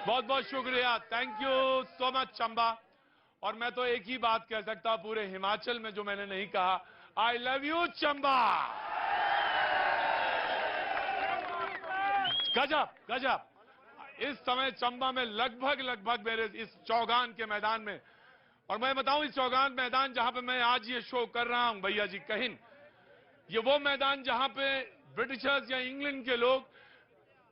बहुत बहुत शुक्रिया, thank you so much Chamba. और मैं तो एक ही बात कह सकता पूरे हिमाचल में जो मैंने नहीं कहा, आई लव यू चंबा। गजब गजब। इस समय चंबा में लगभग मेरे इस चौगान के मैदान में, और मैं बताऊं इस चौगान मैदान जहां पे मैं आज ये शो कर रहा हूं भैया जी कहिन, ये वो मैदान जहां पे ब्रिटिशर्स या इंग्लैंड के लोग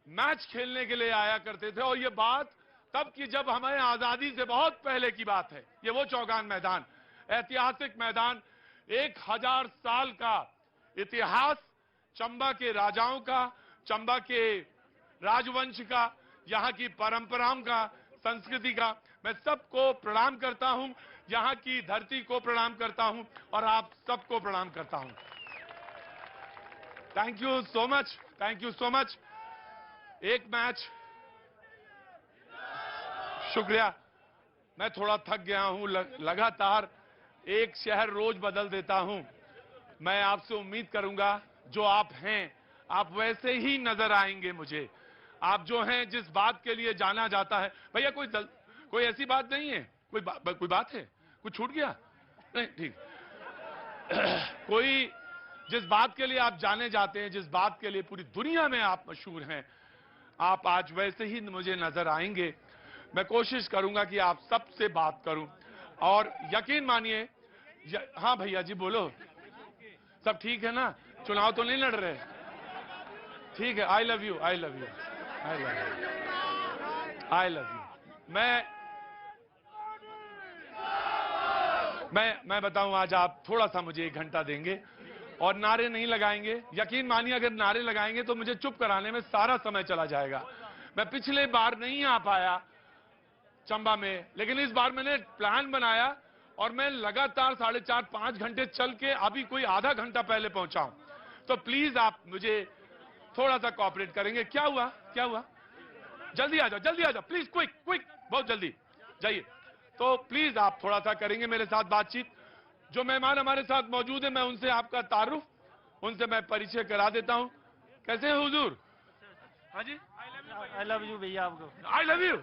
मैच खेलने के लिए आया करते थे। और ये बात तब की जब हमें आजादी से बहुत पहले की बात है। ये वो चौगान मैदान, ऐतिहासिक मैदान, 1000 साल का इतिहास, चंबा के राजाओं का, चंबा के राजवंश का, यहां की परंपराओं का, संस्कृति का। मैं सबको प्रणाम करता हूं, यहां की धरती को प्रणाम करता हूं और आप सबको प्रणाम करता हूं। Thank you so much, thank you so much. एक मैच, शुक्रिया। मैं थोड़ा थक गया हूं, लगातार एक शहर रोज बदल देता हूं। मैं आपसे उम्मीद करूंगा जो आप हैं आप वैसे ही नजर आएंगे मुझे। आप जो हैं, जिस बात के लिए जाना जाता है भैया, कोई ऐसी बात नहीं है, कोई बात है, कुछ छूट गया नहीं, ठीक। कोई जिस बात के लिए आप जाने जाते हैं, जिस बात के लिए पूरी दुनिया में आप मशहूर हैं, आप आज वैसे ही मुझे नजर आएंगे। मैं कोशिश करूंगा कि आप सबसे बात करूं और यकीन मानिए। हाँ भैया जी बोलो, सब ठीक है ना? चुनाव तो नहीं लड़ रहे? ठीक है। I love you, I love you, I love you, I love you. मैं बताऊं, आज आप थोड़ा सा मुझे 1 घंटा देंगे और नारे नहीं लगाएंगे। यकीन मानिए अगर नारे लगाएंगे तो मुझे चुप कराने में सारा समय चला जाएगा। मैं पिछले बार नहीं आ पाया चंबा में, लेकिन इस बार मैंने प्लान बनाया और मैं लगातार 4.5-5 घंटे चल के अभी कोई आधा घंटा पहले पहुंचा हूं। तो प्लीज आप मुझे थोड़ा सा कोऑपरेट करेंगे। क्या हुआ, क्या हुआ? जल्दी आ जाओ, जल्दी आ जाओ प्लीज, क्विक क्विक, बहुत जल्दी जाइए। तो प्लीज आप थोड़ा सा करेंगे मेरे साथ बातचीत। जो मेहमान हमारे साथ मौजूद है, मैं उनसे आपका तारुफ, उनसे मैं परिचय करा देता हूं। कैसे हैं हुजूर? हाँ जी, आई लव यू भैया आपको। I love you.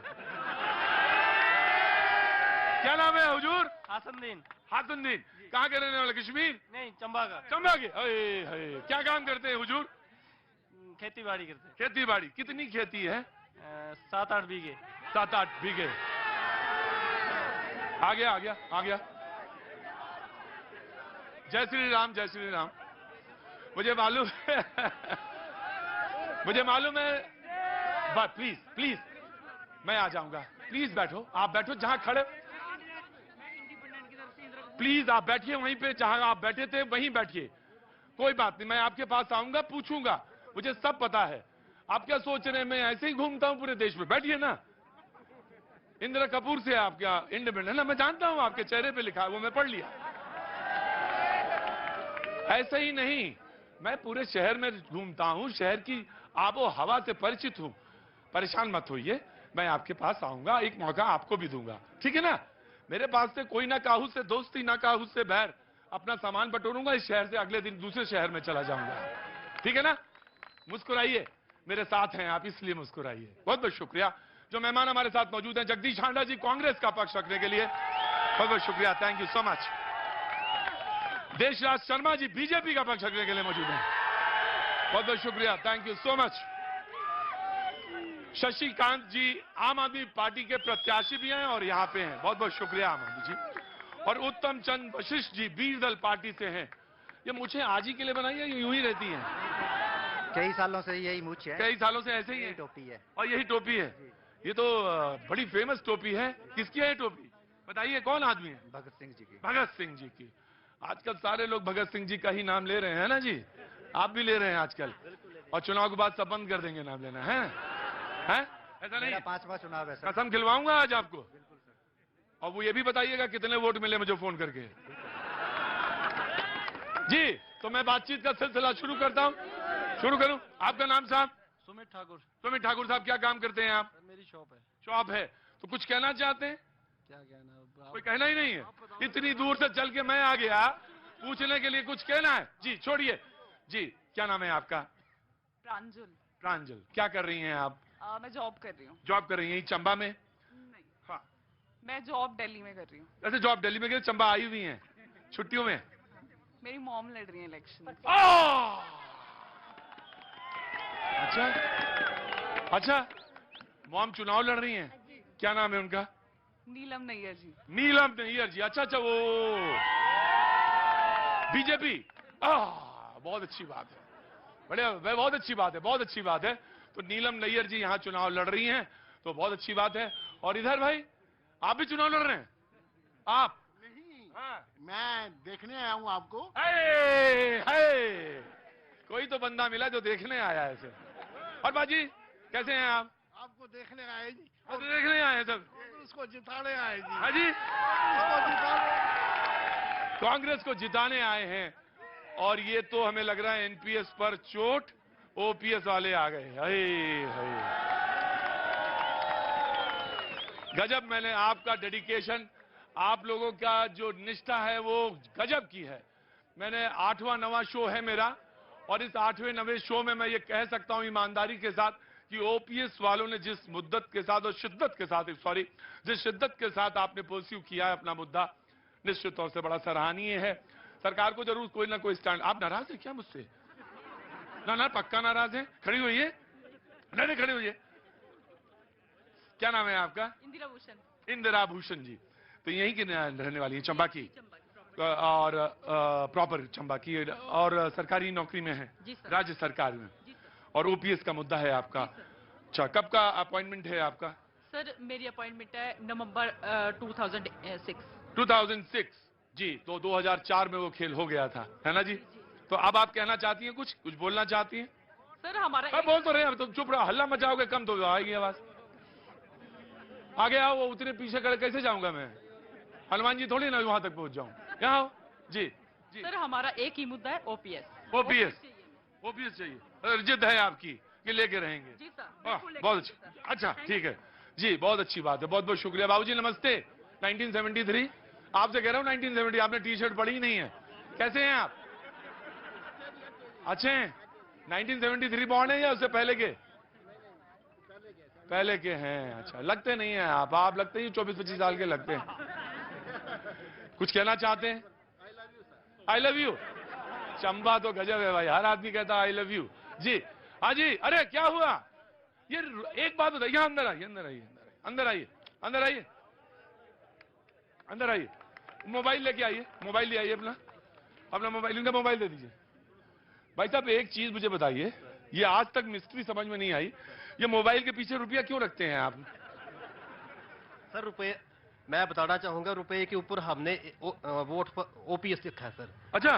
क्या नाम है हुजूर? हासनुद्दीन। हासनुद्दीन। कहाँ के रहने वाले? कश्मीर? नहीं, चंबा का। चंबा के? क्या काम करते हैं हुजूर? खेती बाड़ी करते हैं। खेती बाड़ी कितनी खेती है? 7-8 बीघे। 7-8 बीघे। आ गया आ गया आ गया। जय श्री राम, जय श्री राम। मुझे मालूम है मुझे मालूम है, बस प्लीज प्लीज मैं आ जाऊंगा। प्लीज बैठो, आप बैठो जहां खड़े, प्लीज आप बैठिए वहीं पे जहां आप बैठे थे वहीं बैठिए। कोई बात नहीं, मैं आपके पास आऊंगा, पूछूंगा, मुझे सब पता है। आप क्या सोच रहे हैं मैं ऐसे ही घूमता हूं पूरे देश में? बैठिए ना। इंदिरा कपूर से आपका इंडिपेंडेंट है ना, मैं जानता हूं, आपके चेहरे पे लिखा है वो मैं पढ़ लिया। ऐसे ही नहीं, मैं पूरे शहर में घूमता हूं, शहर की आबो हवा से परिचित हूं। परेशान मत होइए, मैं आपके पास आऊंगा, एक मौका आपको भी दूंगा, ठीक है ना? मेरे पास से कोई ना काहू से दोस्ती, ना काहू से बैर। अपना सामान बटोरूंगा, इस शहर से अगले दिन दूसरे शहर में चला जाऊंगा, ठीक है ना? मुस्कुराइए, मेरे साथ हैं आप, इसलिए मुस्कुराइए। बहुत बहुत शुक्रिया। जो मेहमान हमारे साथ मौजूद हैं, जगदीश हांडा जी कांग्रेस का पक्ष रखने के लिए, बहुत बहुत शुक्रिया, thank you so much. Deshraj Sharma ji BJP का पक्ष रखने के लिए मौजूद हैं, बहुत बहुत शुक्रिया, thank you so much. Shashikant ji Aam Aadmi party के प्रत्याशी भी हैं और यहां पे हैं, बहुत बहुत शुक्रिया आम आदमी जी। और उत्तम चंद वशिष्ठ जी बीर दल पार्टी से हैं। ये मुझे आज ही के लिए बनाई है, यूं ही रहती हैं? कई सालों से यही मूछ है। कई सालों से ऐसे ही है? टोपी है। और यही टोपी है? ये तो बड़ी फेमस टोपी है। किसकी है ये टोपी? बताइए कौन आदमी है? भगत सिंह जी की। भगत सिंह जी की। आजकल सारे लोग भगत सिंह जी का ही नाम ले रहे हैं ना जी, आप भी ले रहे हैं आजकल, और चुनाव के बाद सब बंद कर देंगे नाम लेना है? ऐसा नहीं? 5वां चुनाव है सर। कसम खिलवाऊंगा आज आपको। और वो ये भी बताइएगा कितने वोट मिले मुझे फोन करके। जी, तो मैं बातचीत का सिलसिला शुरू करता हूं। शुरू करूं? आपका नाम साहब? सुमित ठाकुर। सुमित ठाकुर साहब, क्या काम करते हैं आप? मेरी शॉप है। शॉप है, तो कुछ कहना चाहते हैं? क्या कहना, कोई कहना ही नहीं है? इतनी दूर से चल के मैं आ गया पूछने के लिए, कुछ कहना है? जी छोड़िए। जी क्या नाम है आपका? प्रांजल। प्रांजल, क्या कर रही हैं आप? मैं जॉब कर रही हूँ। जॉब कर रही हैं यहीं चंबा में? नहीं, हाँ। मैं जॉब दिल्ली में कर रही हूँ। ऐसे जॉब दिल्ली में, चंबा आई हुई हैं छुट्टियों में? मेरी मॉम लड़ रही है इलेक्शन। अच्छा अच्छा, मॉम चुनाव लड़ रही हैं? क्या नाम है उनका? नीलम नैयर जी। नीलम नैयर जी, अच्छा अच्छा, वो बीजेपी। बहुत अच्छी बात है, बढ़िया, बहुत अच्छी बात है, बहुत अच्छी बात है। तो नीलम नैयर जी यहाँ चुनाव लड़ रही हैं, तो बहुत अच्छी बात है। और इधर भाई, आप भी चुनाव लड़ रहे हैं? आप नहीं, हाँ। मैं देखने आया हूँ आपको। हाय, कोई तो बंदा मिला जो देखने आया है इसे। और बाजी कैसे हैं आप? आपको देखने आए जी, और देखने आए हैं सब? उसको जिताने आए जी। हाँ जी, उसको जिताने। कांग्रेस को जिताने आए हैं। और ये तो हमें लग रहा है एनपीएस पर चोट, ओपीएस वाले आ गए। हाय हाय, गजब। मैंने आपका डेडिकेशन, आप लोगों का जो निष्ठा है वो गजब की है। मैंने 8वां 9वां शो है मेरा, और इस 8वें 9वें शो में मैं ये कह सकता हूं ईमानदारी के साथ कि ओपीएस वालों ने जिस मुद्दत के साथ और शिद्दत के साथ, जिस शिद्दत के साथ आपने परस्यू किया है अपना मुद्दा, निश्चित तौर से बड़ा सराहनीय है। सरकार को जरूर कोई ना कोई स्टैंड। आप नाराज है क्या मुझसे? ना, पक्का नाराज है? खड़ी हुई है? नहीं, खड़ी हुई है। क्या नाम है आपका? इंदिरा भूषण। इंदिरा भूषण जी, तो यहीं की रहने वाली है, चंबा की? और प्रॉपर चंबा की, और सरकारी नौकरी में है? राज्य सरकार में। और ओपीएस का मुद्दा है आपका? अच्छा, कब का अपॉइंटमेंट है आपका? सर मेरी अपॉइंटमेंट है नवंबर 2006। 2006 जी, तो 2004 में वो खेल हो गया था, है ना जी? तो अब आप कहना चाहती हैं, कुछ बोलना चाहती हैं? सर हमारा बोल तो रहे हैं, तुम चुप रहो, हल्ला मचाओगे कम तो आएगी आवाज। आगे आओ, वो उतने पीछे खड़े कैसे जाऊंगा मैं? हनुमान जी थोड़ी ना वहां तक पहुंच जाऊं। यहाँ आओ जी। सर हमारा एक ही मुद्दा है, ओपीएस। ओपीएस चाहिए, जिद है आपकी कि लेके रहेंगे? जी सर, बहुत अच्छा, ठीक है जी, बहुत अच्छी बात है, बहुत बहुत शुक्रिया। बाबूजी नमस्ते। 1973 आपसे कह रहा हूँ, 1970 आपने टी शर्ट पड़ी ही नहीं है। कैसे हैं आप? अच्छे हैं? 1973 बॉर्न है या उससे पहले के? पहले के हैं, अच्छा। लगते नहीं हैं आप लगते ही 24-25 साल के लगते हैं। कुछ कहना चाहते हैं? I love you. चंबा तो गजब है भाई, हर आदमी कहता है आई लव यू जी। हाँ जी, अरे क्या हुआ? ये एक बात बताइए, अंदर आइए, अंदर आइए, अंदर आइए, अंदर आइए, अंदर आइए। मोबाइल लेके आइए, मोबाइल ले आइए अपना मोबाइल, इनका मोबाइल दे दीजिए। भाई साहब एक चीज मुझे बताइए, ये आज तक मिस्ट्री समझ में नहीं आई, ये मोबाइल के पीछे रुपया क्यों रखते हैं आप? सर रुपए, मैं बताना चाहूंगा, रुपए के ऊपर हमने वोट पर ओपीएस लिखा है सर। अच्छा,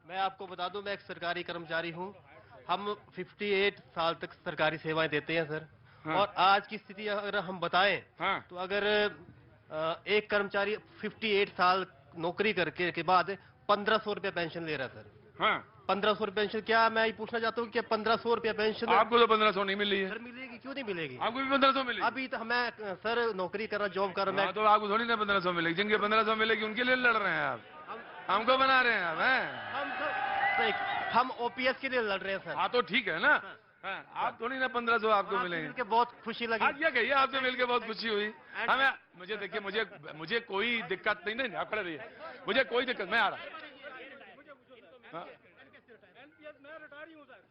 मैं आपको बता दूं, मैं एक सरकारी कर्मचारी हूं। हम 58 साल तक सरकारी सेवाएं देते हैं सर। हाँ। और आज की स्थिति अगर हम बताएं, हाँ। तो अगर एक कर्मचारी 58 साल नौकरी करके के बाद 1500 रुपया पेंशन ले रहा है सर। हाँ। 1500 रुपया पेंशन, क्या मैं ये पूछना चाहता हूँ कि 1500 रुपया पेंशन आपको तो 1500 नहीं मिल रही है? सर मिलेगी, क्यों नहीं मिलेगी? आपको भी 1500 मिलेगी? अभी तो मैं सर नौकरी कर रहा, जॉब कर रहा, हाँ, तो आपको थोड़ी ना 1500 मिलेगी। जिनके 1500 मिलेगी उनके लिए लड़ रहे हैं आप, हमको बना रहे हैं आप, हैं? हम ओपीएस के लिए लड़ रहे हैं सर। हाँ तो ठीक है ना, हाँ, आप थोड़ी ना 1500 आपको मिलेंगे। मिलके बहुत खुशी लगी। आज क्या कहिए, आपसे मिलकर बहुत खुशी हुई हमें। मुझे देखिए, मुझे कोई दिक्कत नहीं, आप खड़े रहिए, मुझे कोई दिक्कत, मैं आ रहा।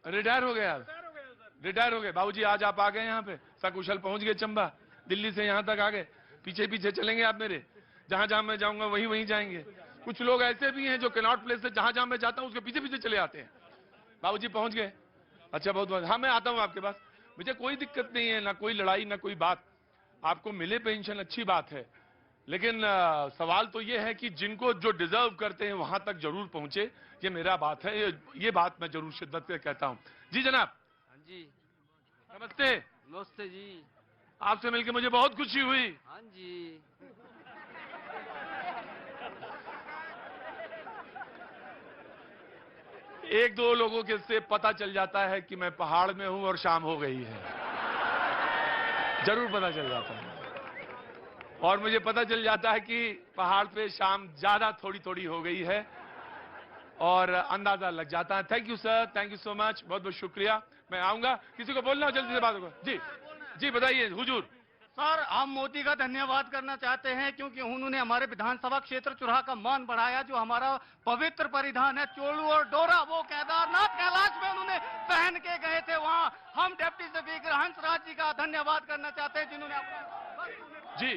रिटायर हो गए आप? रिटायर हो गए बाबूजी, आज आप आ गए यहाँ पे, सकुशल पहुंच गए चंबा, दिल्ली से यहाँ तक आ गए। पीछे पीछे चलेंगे आप मेरे, जहां जहां मैं जाऊंगा वहीं वहीं जाएंगे। कुछ लोग ऐसे भी हैं जो कैनॉट प्लेस से जहां जहां मैं जाता हूं उसके पीछे पीछे चले आते हैं। बाबूजी पहुंच गए, अच्छा बहुत बहुत। हाँ मैं आता हूं आपके पास, मुझे कोई दिक्कत नहीं है, ना कोई लड़ाई ना कोई बात। आपको मिले पेंशन अच्छी बात है, लेकिन सवाल तो ये है कि जिनको जो डिजर्व करते हैं वहां तक जरूर पहुंचे, ये मेरा बात है, ये बात मैं जरूर शिद्दत से कहता हूं। जी जनाब। हाँ जी, नमस्ते। नमस्ते जी। आपसे मिलकर मुझे बहुत खुशी हुई। हाँ जी। एक दो लोगों के से पता चल जाता है कि मैं पहाड़ में हूं और शाम हो गई है, जरूर पता चल जाता है। और मुझे पता चल जाता है कि पहाड़ पे शाम ज्यादा थोड़ी थोड़ी हो गई है, और अंदाजा लग जाता है। Thank you sir, thank you so much, बहुत बहुत शुक्रिया। मैं आऊंगा, किसी को बोलना हो जल्दी से बात होगा। जी जी बताइए हुजूर। सर, हम मोदी का धन्यवाद करना चाहते हैं क्योंकि उन्होंने हमारे विधानसभा क्षेत्र चुराह का मान बढ़ाया। जो हमारा पवित्र परिधान है चोलू और डोरा, वो केदारनाथ कैलाश में उन्होंने पहन के गए थे। वहां हम डिप्टी स्पीकर हंसराज जी का धन्यवाद करना चाहते हैं जिन्होंने जी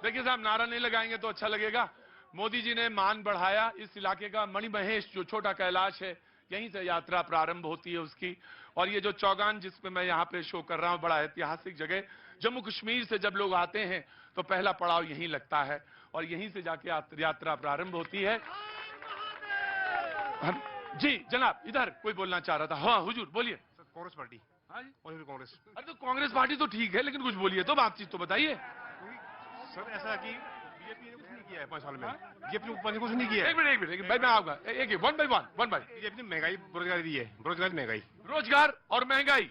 देखिए साहब, नारा नहीं लगाएंगे तो अच्छा लगेगा। मोदी जी ने मान बढ़ाया। इस इलाके का मणिमहेश जो छोटा कैलाश है, यहीं से यात्रा प्रारंभ होती है उसकी। और ये जो चौगान जिस पे मैं यहाँ पे शो कर रहा हूँ, बड़ा ऐतिहासिक जगह, जम्मू कश्मीर से जब लोग आते हैं तो पहला पड़ाव यहीं लगता है और यहीं से जाके यात्रा प्रारंभ होती है। जी जनाब, इधर कोई बोलना चाह रहा था। हाँ हुजूर बोलिए। कांग्रेस पार्टी। हाँ जी, कांग्रेस। अरे तो कांग्रेस पार्टी तो ठीक है, लेकिन कुछ बोलिए तो, बातचीत तो बताइए। सर ऐसा कि बीजेपी ने कुछ नहीं किया है 5 साल में। बीजेपी ने कुछ नहीं किया है। एक मिनट भाई, मैं आऊंगा। एक one by one by. BJP ने महंगाई बेरोजगारी दी है, बेरोजगारी महंगाई। रोजगार और महंगाई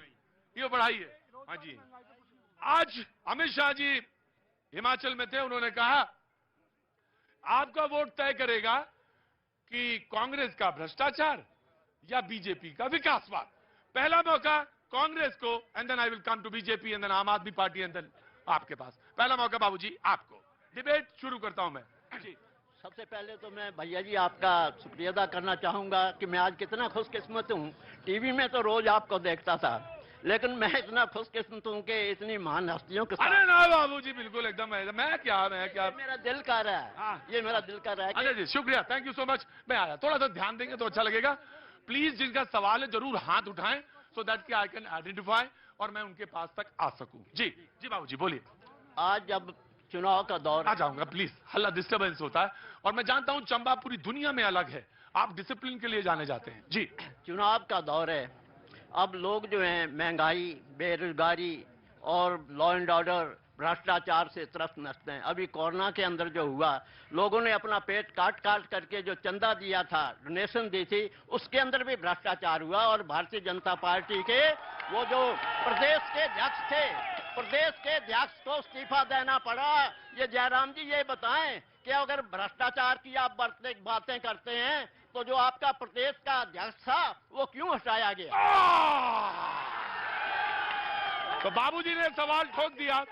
ये बढ़ाई है। हाँ जी। आज अमित शाह जी हिमाचल में थे, उन्होंने कहा आपका वोट तय करेगा कि कांग्रेस का भ्रष्टाचार या बीजेपी का विकासवाद। पहला मौका कांग्रेस को, and then I will come to BJP and then Aam Aadmi party and then आपके पास। पहला मौका बाबूजी आपको। डिबेट शुरू करता हूं मैं जी। सबसे पहले तो मैं भैया जी आपका शुक्रिया अदा करना चाहूंगा कि मैं आज कितना खुशकिस्मत हूँ। टीवी में तो रोज आपको देखता था, लेकिन मैं इतना खुशकिस्मत हूँ कि इतनी महान हस्तियों के अरे ना बाबूजी, बिल्कुल एकदम मैं क्या मेरा दिल कर रहा है। हाँ। ये मेरा दिल कर रहा है अरे जी शुक्रिया, थैंक यू सो मच। मैं आया, थोड़ा सा ध्यान देंगे तो अच्छा लगेगा। प्लीज जिनका सवाल है जरूर हाथ उठाएं, सो दैट कि आई कैन आइडेंटिफाई और मैं उनके पास तक आ सकूं। जी जी बाबूजी बोलिए। आज जब चुनाव का दौर आ जाऊंगा प्लीज, हल्ला डिस्टर्बेंस होता है और मैं जानता हूं चंबा पूरी दुनिया में अलग है, आप डिसिप्लिन के लिए जाने जाते हैं। जी चुनाव का दौर है। अब लोग जो हैं महंगाई, बेरोजगारी और लॉ एंड ऑर्डर, भ्रष्टाचार से त्रस्त नस्त हैं। अभी कोरोना के अंदर जो हुआ, लोगों ने अपना पेट काट काट करके जो चंदा दिया था, डोनेशन दी थी, उसके अंदर भी भ्रष्टाचार हुआ। और भारतीय जनता पार्टी के वो जो प्रदेश के अध्यक्ष थे, प्रदेश के अध्यक्ष को इस्तीफा देना पड़ा। ये जयराम जी ये बताएं कि अगर भ्रष्टाचार की आप बातें करते हैं तो जो आपका प्रदेश का अध्यक्ष था वो क्यों हटाया गया? तो बाबूजी ने सवाल ठोक दिया।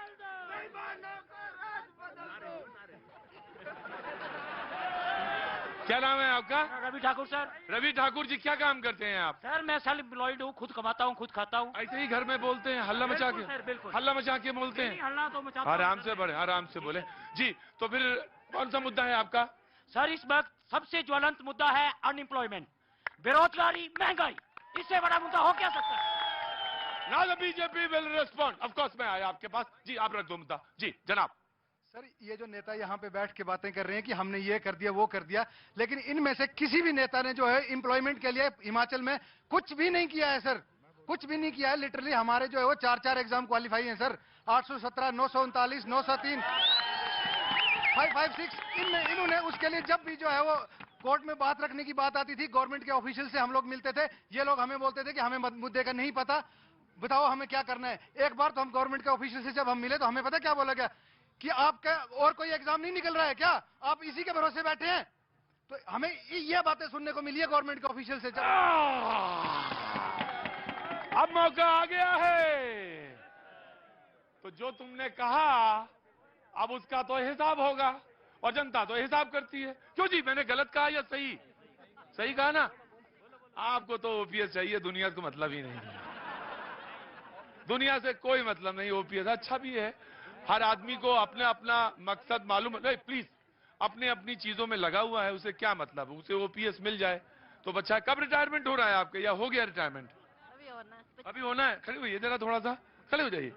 क्या नाम है आपका? रवि ठाकुर सर। रवि ठाकुर जी, क्या काम करते हैं आप? सर मैं सेल्फ एम्प्लॉयड हूँ, खुद कमाता हूँ, खुद खाता हूँ। ऐसे ही घर में बोलते हैं, हल्ला मचा के? सर बिल्कुल हल्ला मचा के बोलते हैं? हल्ला तो मचाता आराम से बढ़े, आराम से बोले जी। तो फिर कौन सा मुद्दा है आपका? सर इस वक्त सबसे ज्वलंत मुद्दा है अनएम्प्लॉयमेंट, बेरोजगारी, महंगाई। इससे बड़ा मुद्दा हो क्या सकता है? Now the BJP will respond. Of course मैं आया आपके पास। जी आप रख दो मुद्दा। जी जनाब। सर ये जो नेता यहाँ पे बैठ के बातें कर रहे हैं कि हमने ये कर दिया वो कर दिया, लेकिन इनमें से किसी भी नेता ने जो है एम्प्लॉयमेंट के लिए हिमाचल में कुछ भी नहीं किया है सर, कुछ भी नहीं किया है। लिटरली हमारे जो है वो 4 एग्जाम क्वालिफाई हैं सर, 817, 939, 903, 556। इन्होंने उसके लिए जब भी जो है वो कोर्ट में बात रखने की बात आती थी, गवर्नमेंट के ऑफिशियल से हम लोग मिलते थे, ये लोग हमें बोलते थे कि हमें मुद्दे का नहीं पता, बताओ हमें क्या करना है। एक बार तो हम गवर्नमेंट के ऑफिशियल से जब हम मिले तो हमें पता क्या बोला गया कि आपका और कोई एग्जाम नहीं निकल रहा है क्या, आप इसी के भरोसे बैठे हैं। तो हमें ये बातें सुनने को मिली है गवर्नमेंट के ऑफिशियल से। अब मौका आ गया है, तो जो तुमने कहा अब उसका तो हिसाब होगा, और जनता तो हिसाब करती है। क्यों जी, मैंने गलत कहा या सही? सही कहा ना? आपको तो ओपीएस चाहिए, दुनिया को मतलब ही नहीं, दुनिया से कोई मतलब नहीं। ओपीएस अच्छा भी है, हर आदमी को अपना अपना मकसद मालूम नहीं। प्लीज अपने अपनी चीजों में लगा हुआ है, उसे क्या मतलब, उसे ओपीएस मिल जाए तो बच्चा। कब रिटायरमेंट हो रहा है आपके, या हो गया रिटायरमेंट? अभी होना है। खड़े होइए जरा, थोड़ा सा खड़े हो जाइए।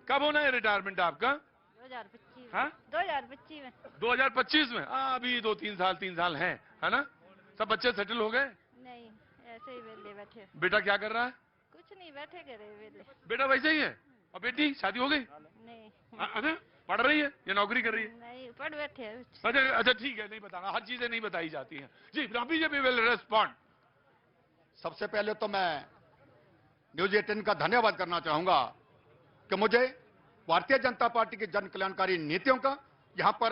कब होना है रिटायरमेंट आपका? 2025। हाँ 2025 में। 2025 में? अभी 2-3 साल, 3 साल हैं, है ना? सब बच्चे सेटल हो गए? नहीं, ऐसे ही वेले बैठे। बेटा क्या कर रहा है? कुछ नहीं, बैठे करे वेले। बेटा वैसे ही है। और बेटी शादी हो गई? नहीं। अरे पढ़ रही है या नौकरी कर रही है? नहीं, पढ़ बैठे। अच्छा ठीक है, नहीं बताना, हर चीजें नहीं बताई जाती हैं। जी बीजेपी विल रिस्पॉन्ड। सबसे पहले तो मैं न्यूज 18 का धन्यवाद करना चाहूंगा कि मुझे भारतीय जनता पार्टी की जन कल्याणकारी नीतियों का यहां पर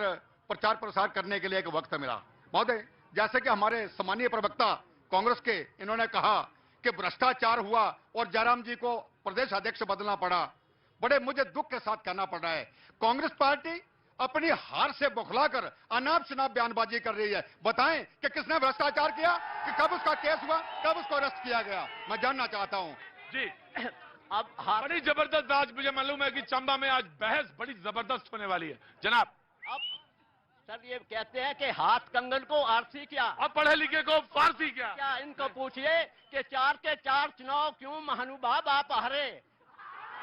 प्रचार प्रसार करने के लिए एक वक्त मिला। महोदय, जैसे कि हमारे सम्मानीय प्रवक्ता कांग्रेस के, इन्होंने कहा कि भ्रष्टाचार हुआ और जयराम जी को प्रदेश अध्यक्ष बदलना पड़ा, बड़े मुझे दुख के साथ कहना पड़ रहा है। कांग्रेस पार्टी अपनी हार से बौखलाकर अनाप शनाप बयानबाजी कर रही है। बताएं कि किसने भ्रष्टाचार किया, कि कब उसका केस हुआ, कब उसको अरेस्ट किया गया, मैं जानना चाहता हूं। जी अब हाथ बड़ी जबरदस्त आज मुझे मालूम है कि चंबा में आज बहस बड़ी जबरदस्त होने वाली है जनाब। अब सर ये कहते हैं कि हाथ कंगन को आरसी क्या, अब पढ़े लिखे को फारसी क्या। क्या इनको पूछिए कि 4 के 4 चुनाव क्यों महानुभाव आप हारे,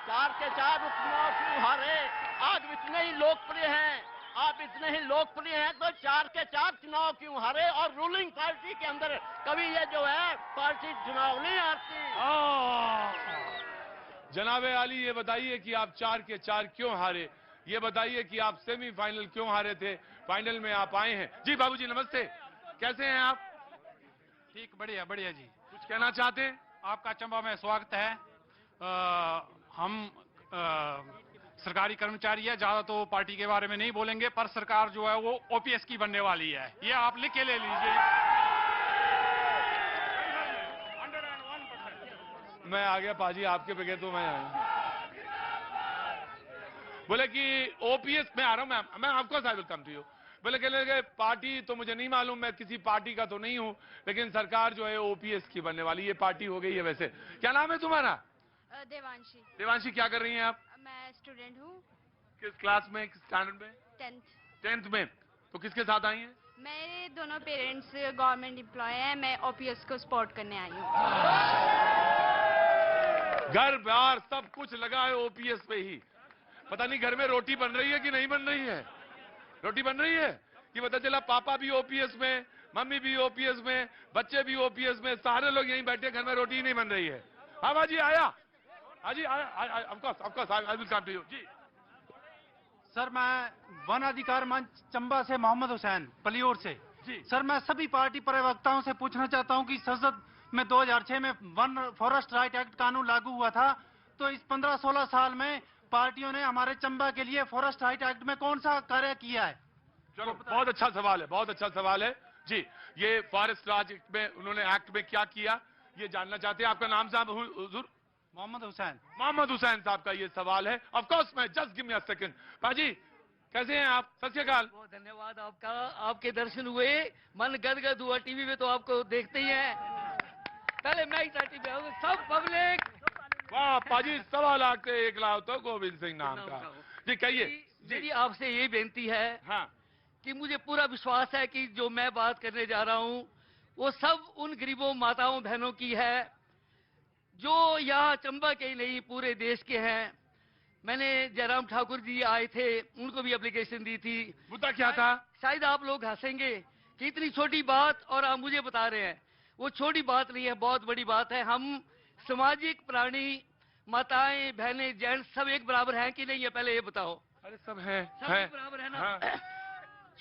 4 के 4 उपचुनाव क्यों हारे। आज इतने ही लोकप्रिय हैं, आप इतने ही लोकप्रिय हैं तो 4 के 4 चुनाव क्यों हारे। और रूलिंग पार्टी के अंदर कभी ये जो है पार्टी चुनाव नहीं हारती। जनाबे आली ये बताइए कि आप 4 के 4 क्यों हारे, ये बताइए कि आप सेमीफाइनल क्यों हारे थे, फाइनल में आप आए हैं। जी बाबूजी नमस्ते, कैसे हैं आप? ठीक, बढ़िया बढ़िया जी। कुछ कहना चाहते हैं? आपका चंबा में स्वागत है। हम सरकारी कर्मचारी है, ज्यादा तो पार्टी के बारे में नहीं बोलेंगे, पर सरकार जो है वो ओपीएस की बनने वाली है, ये आप लिख के ले लीजिए। मैं आ गया पाजी, आपके बगैर तो मैं आया। बोले कि ओपीएस में आ रहा हूं, मैं आपको I will come to you. बोले कि पार्टी तो मुझे नहीं मालूम, मैं किसी पार्टी का तो नहीं हूं, लेकिन सरकार जो है ओपीएस की बनने वाली, ये पार्टी हो गई है। वैसे क्या नाम है तुम्हारा? देवांशी। देवांशी, क्या कर रही हैं आप? मैं स्टूडेंट हूँ। किस क्लास में, किस स्टैंडर्ड में? 10th में। तो किसके साथ आई हैं? मेरे दोनों पेरेंट्स गवर्नमेंट एम्प्लॉय हैं, मैं ओपीएस को सपोर्ट करने आई हूँ। घर बार सब कुछ लगा है ओपीएस पे ही। पता नहीं घर में रोटी बन रही है कि नहीं बन रही है। रोटी बन रही है कि पता चला पापा भी ओपीएस में, मम्मी भी ओपीएस में, बच्चे भी ओपीएस में, सारे लोग यहीं बैठे, घर में रोटी ही नहीं बन रही है। हाँ बाजी आया, हाँ जी आया, of course I will come to you. जी सर, मैं वन अधिकार मंच चंबा से मोहम्मद हुसैन पलियोर से। जी सर, मैं सभी पार्टी प्रवक्ताओं से पूछना चाहता हूं कि संसद में 2006 में वन फॉरेस्ट राइट एक्ट कानून लागू हुआ था, तो इस 15-16 साल में पार्टियों ने हमारे चंबा के लिए फॉरेस्ट राइट एक्ट में कौन सा कार्य किया है? चलो, बहुत अच्छा सवाल है, बहुत अच्छा सवाल है जी। ये फॉरेस्ट राज एक्ट में उन्होंने एक्ट में क्या किया, ये जानना चाहते हैं। आपका नाम साहब? हुजूर मोहम्मद हुसैन। मोहम्मद हुसैन साहब का ये सवाल है। ऑफ कोर्स, मैं just give me a second. पाजी कैसे हैं आप? सत श्री अकाल। बहुत धन्यवाद आपका, आपके दर्शन हुए, मन गदगद हुआ। टीवी पे तो आपको देखते ही हैं, पहले मैं ही था टीवी पे, सब पब्लिक। वाह पाजी, 1.25 लाख से 1 लाख तो गोविंद सिंह नाम का। जी कहिए। मेरी आपसे ये बेनती है हाँ कि मुझे पूरा विश्वास है कि जो मैं बात करने जा रहा हूँ वो सब उन गरीबों माताओं बहनों की है जो यहाँ चंबा के ही नहीं पूरे देश के हैं। मैंने जयराम ठाकुर जी आए थे, उनको भी एप्लीकेशन दी थी। मुद्दा क्या था? शायद आप लोग हंसेंगे कि इतनी छोटी बात और आप मुझे बता रहे हैं। वो छोटी बात नहीं है, बहुत बड़ी बात है। हम सामाजिक प्राणी, माताएं बहनें जेंट्स सब एक बराबर हैं कि नहीं, है पहले ये बताओ। अरे सब है, सब एक बराबर है ना?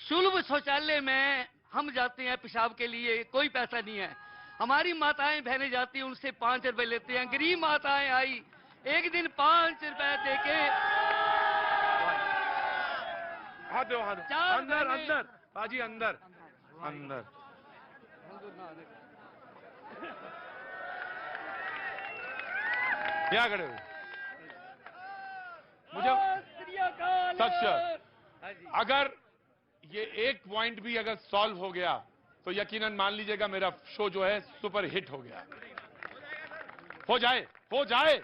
सुलभ शौचालय में हम जाते हैं पेशाब के लिए, कोई पैसा नहीं है। हमारी माताएं बहनें जाती हैं, उनसे 5 रुपए लेते हैं। गरीब माताएं आई, एक दिन 5 रुपए देके हाथ दो, हाथ दो। अंदर अंदर बाजी, अंदर अंदर। क्या खड़े हो? मुझे सच, अगर ये एक पॉइंट भी अगर सॉल्व हो गया तो यकीनन मान लीजिएगा मेरा शो जो है सुपर हिट हो गया। हो जाए।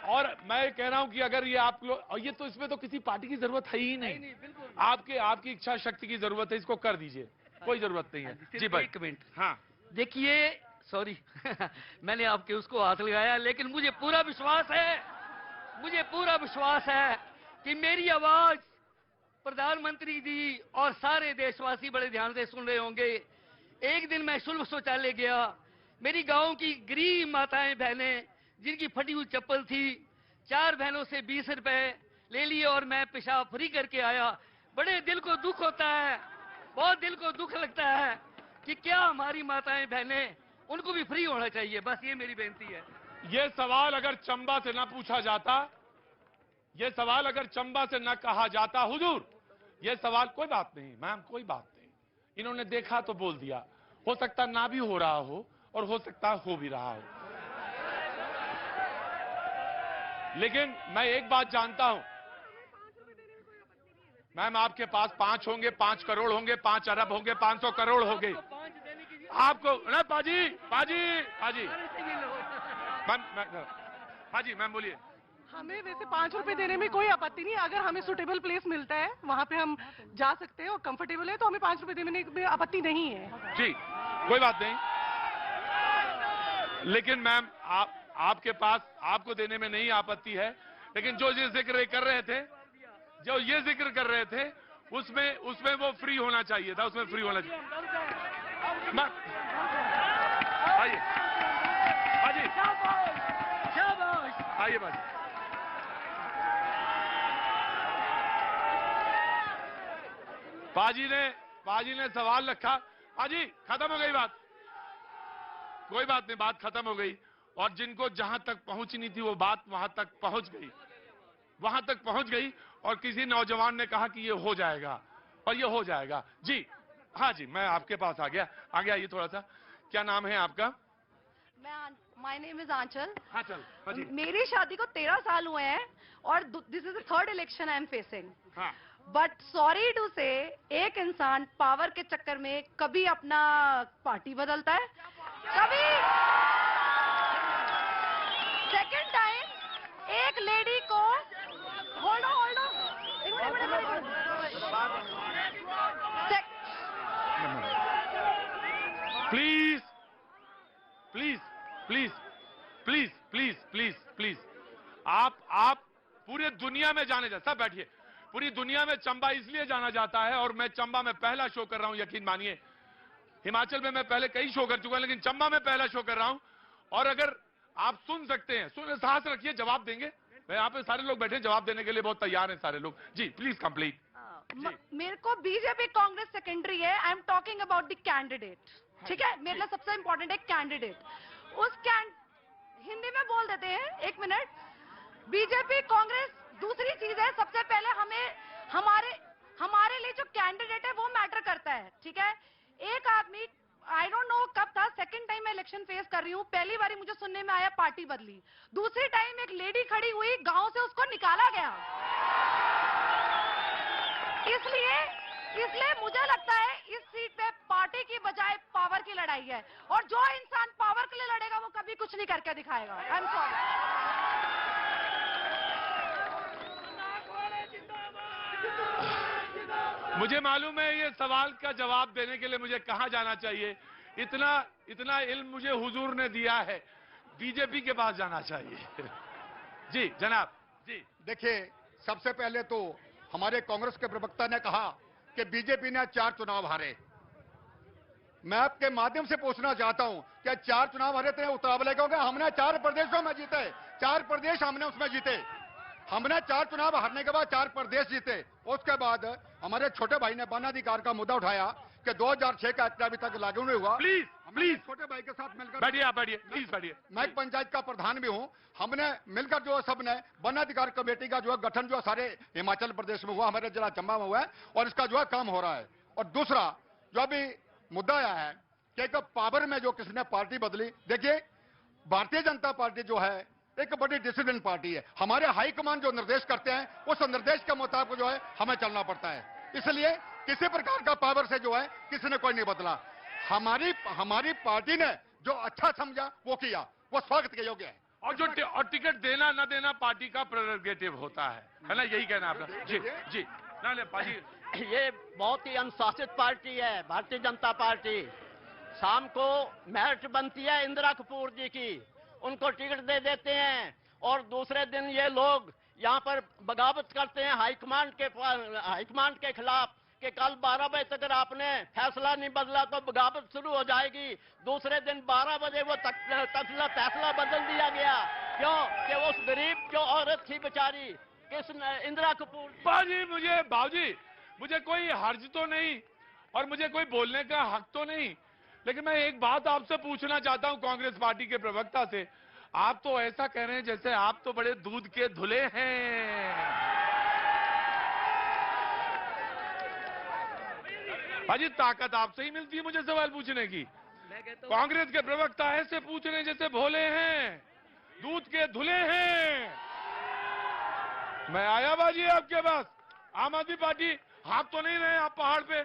और मैं कह रहा हूं कि अगर ये आप लोग, और ये तो इसमें तो किसी पार्टी की जरूरत है ही नहीं, आपकी इच्छा शक्ति की जरूरत है, इसको कर दीजिए, कोई जरूरत नहीं है। जी भाई, एक मिनट। हाँ देखिए, सॉरी मैंने आपके उसको हाथ लगाया, लेकिन मुझे पूरा विश्वास है कि मेरी आवाज प्रधानमंत्री जी और सारे देशवासी बड़े ध्यान से सुन रहे होंगे। एक दिन मैं सुलभ शौचालय गया, मेरी गांव की गरीब माताएं बहनें जिनकी फटी हुई चप्पल थी, 4 बहनों से 20 रुपए ले लिए और मैं पेशाब फ्री करके आया। बड़े दिल को दुख होता है, बहुत दिल को दुख लगता है कि क्या हमारी माताएं बहनें, उनको भी फ्री होना चाहिए। बस ये मेरी बेनती है। ये सवाल अगर चंबा से ना पूछा जाता, ये सवाल अगर चंबा से ना कहा जाता, हुजूर ये सवाल, कोई बात नहीं मैम, कोई बात नहीं, इन्होंने देखा तो बोल दिया, हो सकता ना भी हो रहा हो और हो सकता है हो भी रहा हो। लेकिन मैं एक बात जानता हूं, मैम आपके पास 5 होंगे, 5 करोड़ होंगे, 5 अरब होंगे, 500 करोड़ होंगे, आपको ना पाजी मैम बोलिए। हमें वैसे 5 रुपए देने में कोई आपत्ति नहीं, अगर हमें सुटेबल प्लेस मिलता है वहाँ पे हम जा सकते हैं और कंफर्टेबल है तो हमें 5 रुपए देने में आपत्ति नहीं है। जी कोई बात नहीं, लेकिन मैम आपके पास आपको देने में नहीं आपत्ति है, लेकिन जो ये जिक्र कर रहे थे उसमें वो फ्री होना चाहिए था, उसमें फ्री होना चाहिए। आइए आइए बाजी, बाजी ने सवाल रखा। हाजी खत्म हो गई बात, कोई बात नहीं, बात खत्म हो गई। और जिनको जहां तक पहुंचनी थी वो बात वहां तक पहुंच गई और किसी नौजवान ने कहा कि ये हो जाएगा और ये हो जाएगा। जी हाँ जी, मैं आपके पास आ गया, आगे आइए थोड़ा सा। क्या नाम है आपका? My name is Aanchal. Aanchal, मेरी शादी को 13 साल हुए हैं और this is the 3rd election I am facing. But sorry to say, एक इंसान पावर के चक्कर में कभी अपना पार्टी बदलता है, कभी सेकंड टाइम एक लेडी को hold please please please please please please please आप पूरे दुनिया में जाने जाते, सब बैठिए, पूरी दुनिया में चंबा इसलिए जाना जाता है, और मैं चंबा में पहला शो कर रहा हूं, यकीन मानिए। हिमाचल में मैं पहले कई शो कर चुका हूं, लेकिन चंबा में पहला शो कर रहा हूं। और अगर आप सुन सकते हैं, साहस रखिए, जवाब देंगे। मैं यहाँ पे सारे लोग बैठे, जवाब देने के लिए बहुत तैयार हैं सारे लोग। जी प्लीज कंप्लीट। मेरे को बीजेपी कांग्रेस सेकेंडरी है, I am talking about the candidate, ठीक है? मेरे लिए सबसे इंपॉर्टेंट है कैंडिडेट। हिंदी में बोल देते हैं, 1 मिनट। बीजेपी कांग्रेस दूसरी चीज है, सबसे पहले हमारे लिए जो कैंडिडेट है वो मैटर करता है, ठीक है? एक आदमी, आई डोंट नो कब था, सेकंड टाइम मैं इलेक्शन फेस कर रही हूँ। पहली बारी मुझे सुनने में आया पार्टी बदली, दूसरी टाइम एक लेडी खड़ी हुई, गांव से उसको निकाला गया। इसलिए मुझे लगता है इस सीट पे पार्टी की बजाय पावर की लड़ाई है, और जो इंसान पावर के लिए लड़ेगा वो कभी कुछ नहीं करके दिखाएगा। I am sorry. मुझे मालूम है ये सवाल का जवाब देने के लिए मुझे कहां जाना चाहिए। इतना इल्म मुझे हुजूर ने दिया है, बीजेपी के पास जाना चाहिए। जी जनाब। जी देखिए, सबसे पहले तो हमारे कांग्रेस के प्रवक्ता ने कहा कि बीजेपी ने 4 चुनाव हारे। मैं आपके माध्यम से पूछना चाहता हूं कि 4 चुनाव हारे थे उतावले क्योंकि हमने 4 प्रदेशों में जीते, 4 प्रदेश हमने उसमें जीते। हमने 4 चुनाव हारने के बाद 4 प्रदेश जीते। उसके बाद हमारे छोटे भाई ने वनाधिकार का मुद्दा उठाया कि 2006 का एक्ट अभी तक लागू नहीं हुआ। प्लीज छोटे भाई के साथ मिलकर बैठिए प्लीज बैठिए। मैं एक पंचायत का प्रधान भी हूं। हमने मिलकर जो सबने वनाधिकार कमेटी का जो है गठन जो सारे हिमाचल प्रदेश में हुआ, हमारे जिला चंबा में हुआ है, और इसका जो है काम हो रहा है। और दूसरा जो अभी मुद्दा आया है कि पावर में जो किसने पार्टी बदली, देखिए भारतीय जनता पार्टी जो है एक बड़ी डिसिडेंट पार्टी है। हमारे हाईकमान जो निर्देश करते हैं उस निर्देश के मुताबिक जो है हमें चलना पड़ता है। इसलिए किसी प्रकार का पावर से जो है किसी ने कोई नहीं बदला। हमारी पार्टी ने जो अच्छा समझा वो किया, वो स्वागत के योग्य है। और टिकट देना न देना पार्टी का प्रेरोगेटिव होता है ना, यही कहना आपका? जी जी ना पाजी। ये बहुत ही अनुशासित पार्टी है भारतीय जनता पार्टी। शाम को मेरिट बनती है इंदिरा कपूर जी की, उनको टिकट दे देते हैं, और दूसरे दिन ये लोग यहाँ पर बगावत करते हैं हाईकमांड के खिलाफ कि कल 12 बजे तक आपने फैसला नहीं बदला तो बगावत शुरू हो जाएगी। दूसरे दिन 12 बजे वो फैसला बदल दिया गया। क्यों? कि उस गरीब जो औरत थी बेचारी, किस इंदिरा कपूर। बाबूजी मुझे कोई हर्ज तो नहीं और मुझे कोई बोलने का हक तो नहीं, लेकिन मैं एक बात आपसे पूछना चाहता हूं कांग्रेस पार्टी के प्रवक्ता से। आप तो ऐसा कह रहे हैं जैसे आप तो बड़े दूध के धुले हैं। भाजी ताकत आपसे ही मिलती है मुझे सवाल पूछने की। कांग्रेस के प्रवक्ता ऐसे पूछ रहे हैं जैसे भोले हैं, दूध के धुले हैं। मैं आया बाजी आपके पास। आम आदमी पार्टी हाँप तो नहीं रहे आप पहाड़ पे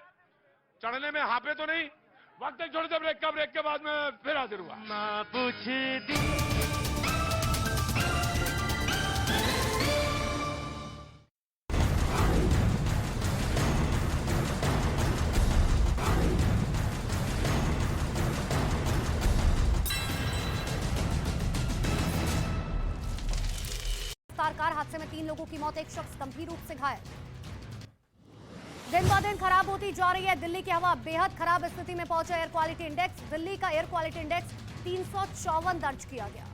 चढ़ने में, हाँपे तो नहीं। वक्त एक छोटे से ब्रेक के बाद में फिर हाजिर हुआ। कार हादसे में 3 लोगों की मौत, एक शख्स गंभीर रूप से घायल। दिन ब दिन खराब होती जा रही है दिल्ली की हवा। बेहद खराब स्थिति में पहुंचा एयर क्वालिटी इंडेक्स। दिल्ली का एयर क्वालिटी इंडेक्स 354 दर्ज किया गया।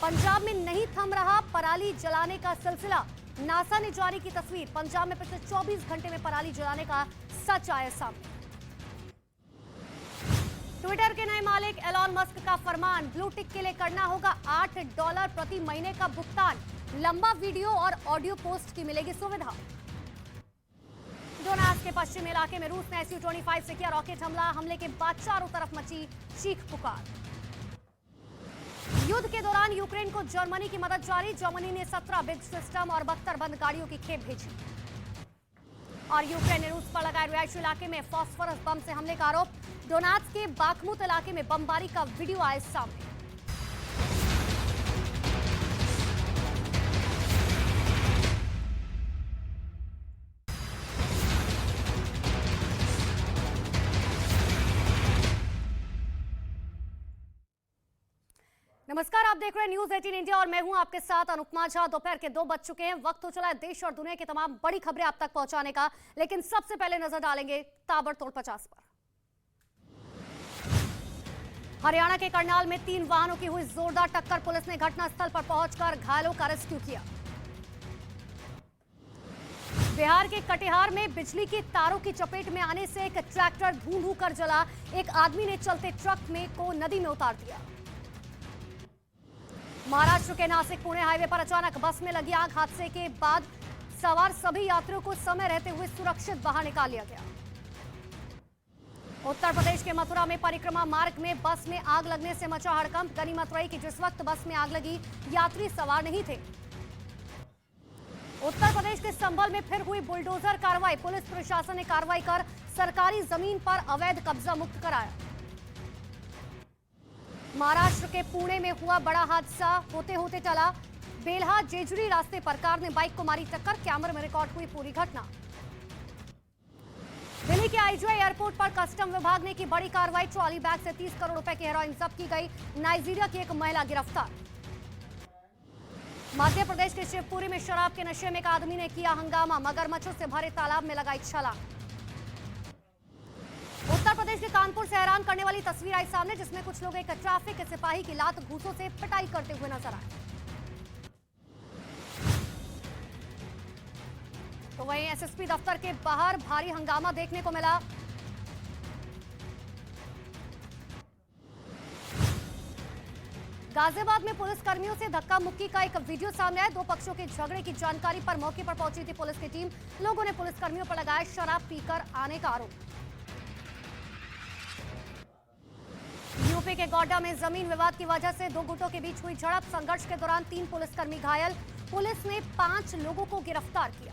पंजाब में नहीं थम रहा पराली जलाने का सिलसिला। नासा ने जारी की तस्वीर। पंजाब में पिछले 24 घंटे में पराली जलाने का सच आया सामने। ट्विटर के नए मालिक एलॉन मस्क का फरमान, ब्लू टिक के लिए करना होगा $8 प्रति महीने का भुगतान। लंबा वीडियो और ऑडियो पोस्ट की मिलेगी सुविधा। डोनास के पश्चिमी इलाके में रूस ने Su-25 से किया रॉकेट हमला। हमले के बाद चारों तरफ मची चीख पुकार। युद्ध के दौरान यूक्रेन को जर्मनी की मदद जारी। जर्मनी ने 17 बिग सिस्टम और 72 बंद गाड़ियों की खेप भेजी। और यूक्रेन ने रूस पर लगाए रिहायशी इलाके में फास्फोरस बम से हमले का आरोप। डोनाट्स के बाखमुत इलाके में बमबारी का वीडियो आए सामने। नमस्कार, आप देख रहे हैं न्यूज 18 इंडिया और मैं हूं आपके साथ अनुपमा झा। दोपहर के 2 बज चुके हैं। वक्त हो चला है देश और दुनिया की तमाम बड़ी खबरें आप तक पहुंचाने का, लेकिन सबसे पहले नजर डालेंगे ताबड़तोड़ 50 पर। हरियाणा के करनाल में 3 वाहनों की हुई जोरदार टक्कर। पुलिस ने घटनास्थल पर पहुंचकर घायलों का रेस्क्यू किया। बिहार के कटिहार में बिजली की तारों की चपेट में आने से एक ट्रैक्टर धूं-धूं कर जला। एक आदमी ने चलते ट्रक में को नदी में उतार दिया। महाराष्ट्र के नासिक पुणे हाईवे पर अचानक बस में लगी आग। हादसे के बाद सवार सभी यात्रियों को समय रहते हुए सुरक्षित बाहर निकाल लिया गया। उत्तर प्रदेश के मथुरा में परिक्रमा मार्ग में बस में आग लगने से मचा हड़कंप। गनीमत रही कि जिस वक्त बस में आग लगी यात्री सवार नहीं थे। उत्तर प्रदेश के संभल में फिर हुई बुलडोजर कार्रवाई। पुलिस प्रशासन ने कार्रवाई कर सरकारी जमीन पर अवैध कब्जा मुक्त कराया। महाराष्ट्र के पुणे में हुआ बड़ा हादसा, होते होते टला। बेल्हा जेजुरी रास्ते पर कार ने बाइक को मारी टक्कर। कैमरे में रिकॉर्ड हुई पूरी घटना। दिल्ली के आईजीआई एयरपोर्ट पर कस्टम विभाग ने की बड़ी कार्रवाई। ट्रॉली बैग से 30 करोड़ रुपए की हेरोइन जब्त की गई। नाइजीरिया की एक महिला गिरफ्तार। मध्य प्रदेश के शिवपुरी में शराब के नशे में एक आदमी ने किया हंगामा। मगरमच्छों से भरे तालाब में लगाई छलांग। उत्तर प्रदेश के कानपुर से हैरान करने वाली तस्वीर आई सामने, जिसमें कुछ लोग एक ट्रैफिक सिपाही की लात घूंसों से पिटाई करते हुए नजर आए। तो वहीं एसएसपी दफ्तर के बाहर भारी हंगामा देखने को मिला। गाजियाबाद में पुलिस कर्मियों से धक्का मुक्की का एक वीडियो सामने आया। 2 पक्षों के झगड़े की जानकारी पर मौके पर पहुंची थी पुलिस की टीम। लोगों ने पुलिस कर्मियों पर लगाया शराब पीकर आने का आरोप। यूपी के गोड्डा में जमीन विवाद की वजह से 2 गुटों के बीच हुई झड़प। संघर्ष के दौरान 3 पुलिसकर्मी घायल। पुलिस ने 5 लोगों को गिरफ्तार किया।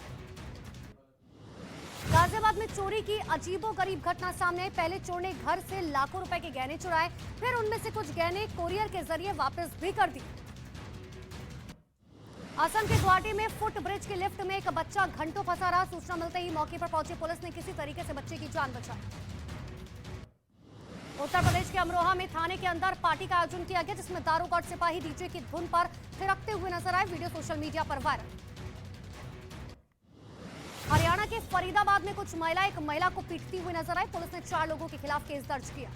गाजियाबाद में चोरी की अजीबोगरीब घटना सामने आई। पहले चोर ने घर से लाखों रुपए के गहने चुराए, फिर उनमें से कुछ गहने कोरियर के जरिए वापस भी कर दिए। असम के गुवाहाटी में फुट ब्रिज की लिफ्ट में एक बच्चा घंटों फंसा रहा। सूचना मिलते ही मौके पर पहुंची पुलिस ने किसी तरीके से बच्चे की जान बचाई। उत्तर प्रदेश के अमरोहा में थाने के अंदर पार्टी का आयोजन किया गया, जिसमें दारूगढ़ सिपाही डीजे की धुन पर थिरकते हुए नजर आए। वीडियो सोशल मीडिया पर वायरल। हरियाणा के फरीदाबाद में कुछ महिलाएं एक महिला को पीटती हुई नजर आई। पुलिस ने 4 लोगों के खिलाफ केस दर्ज किया।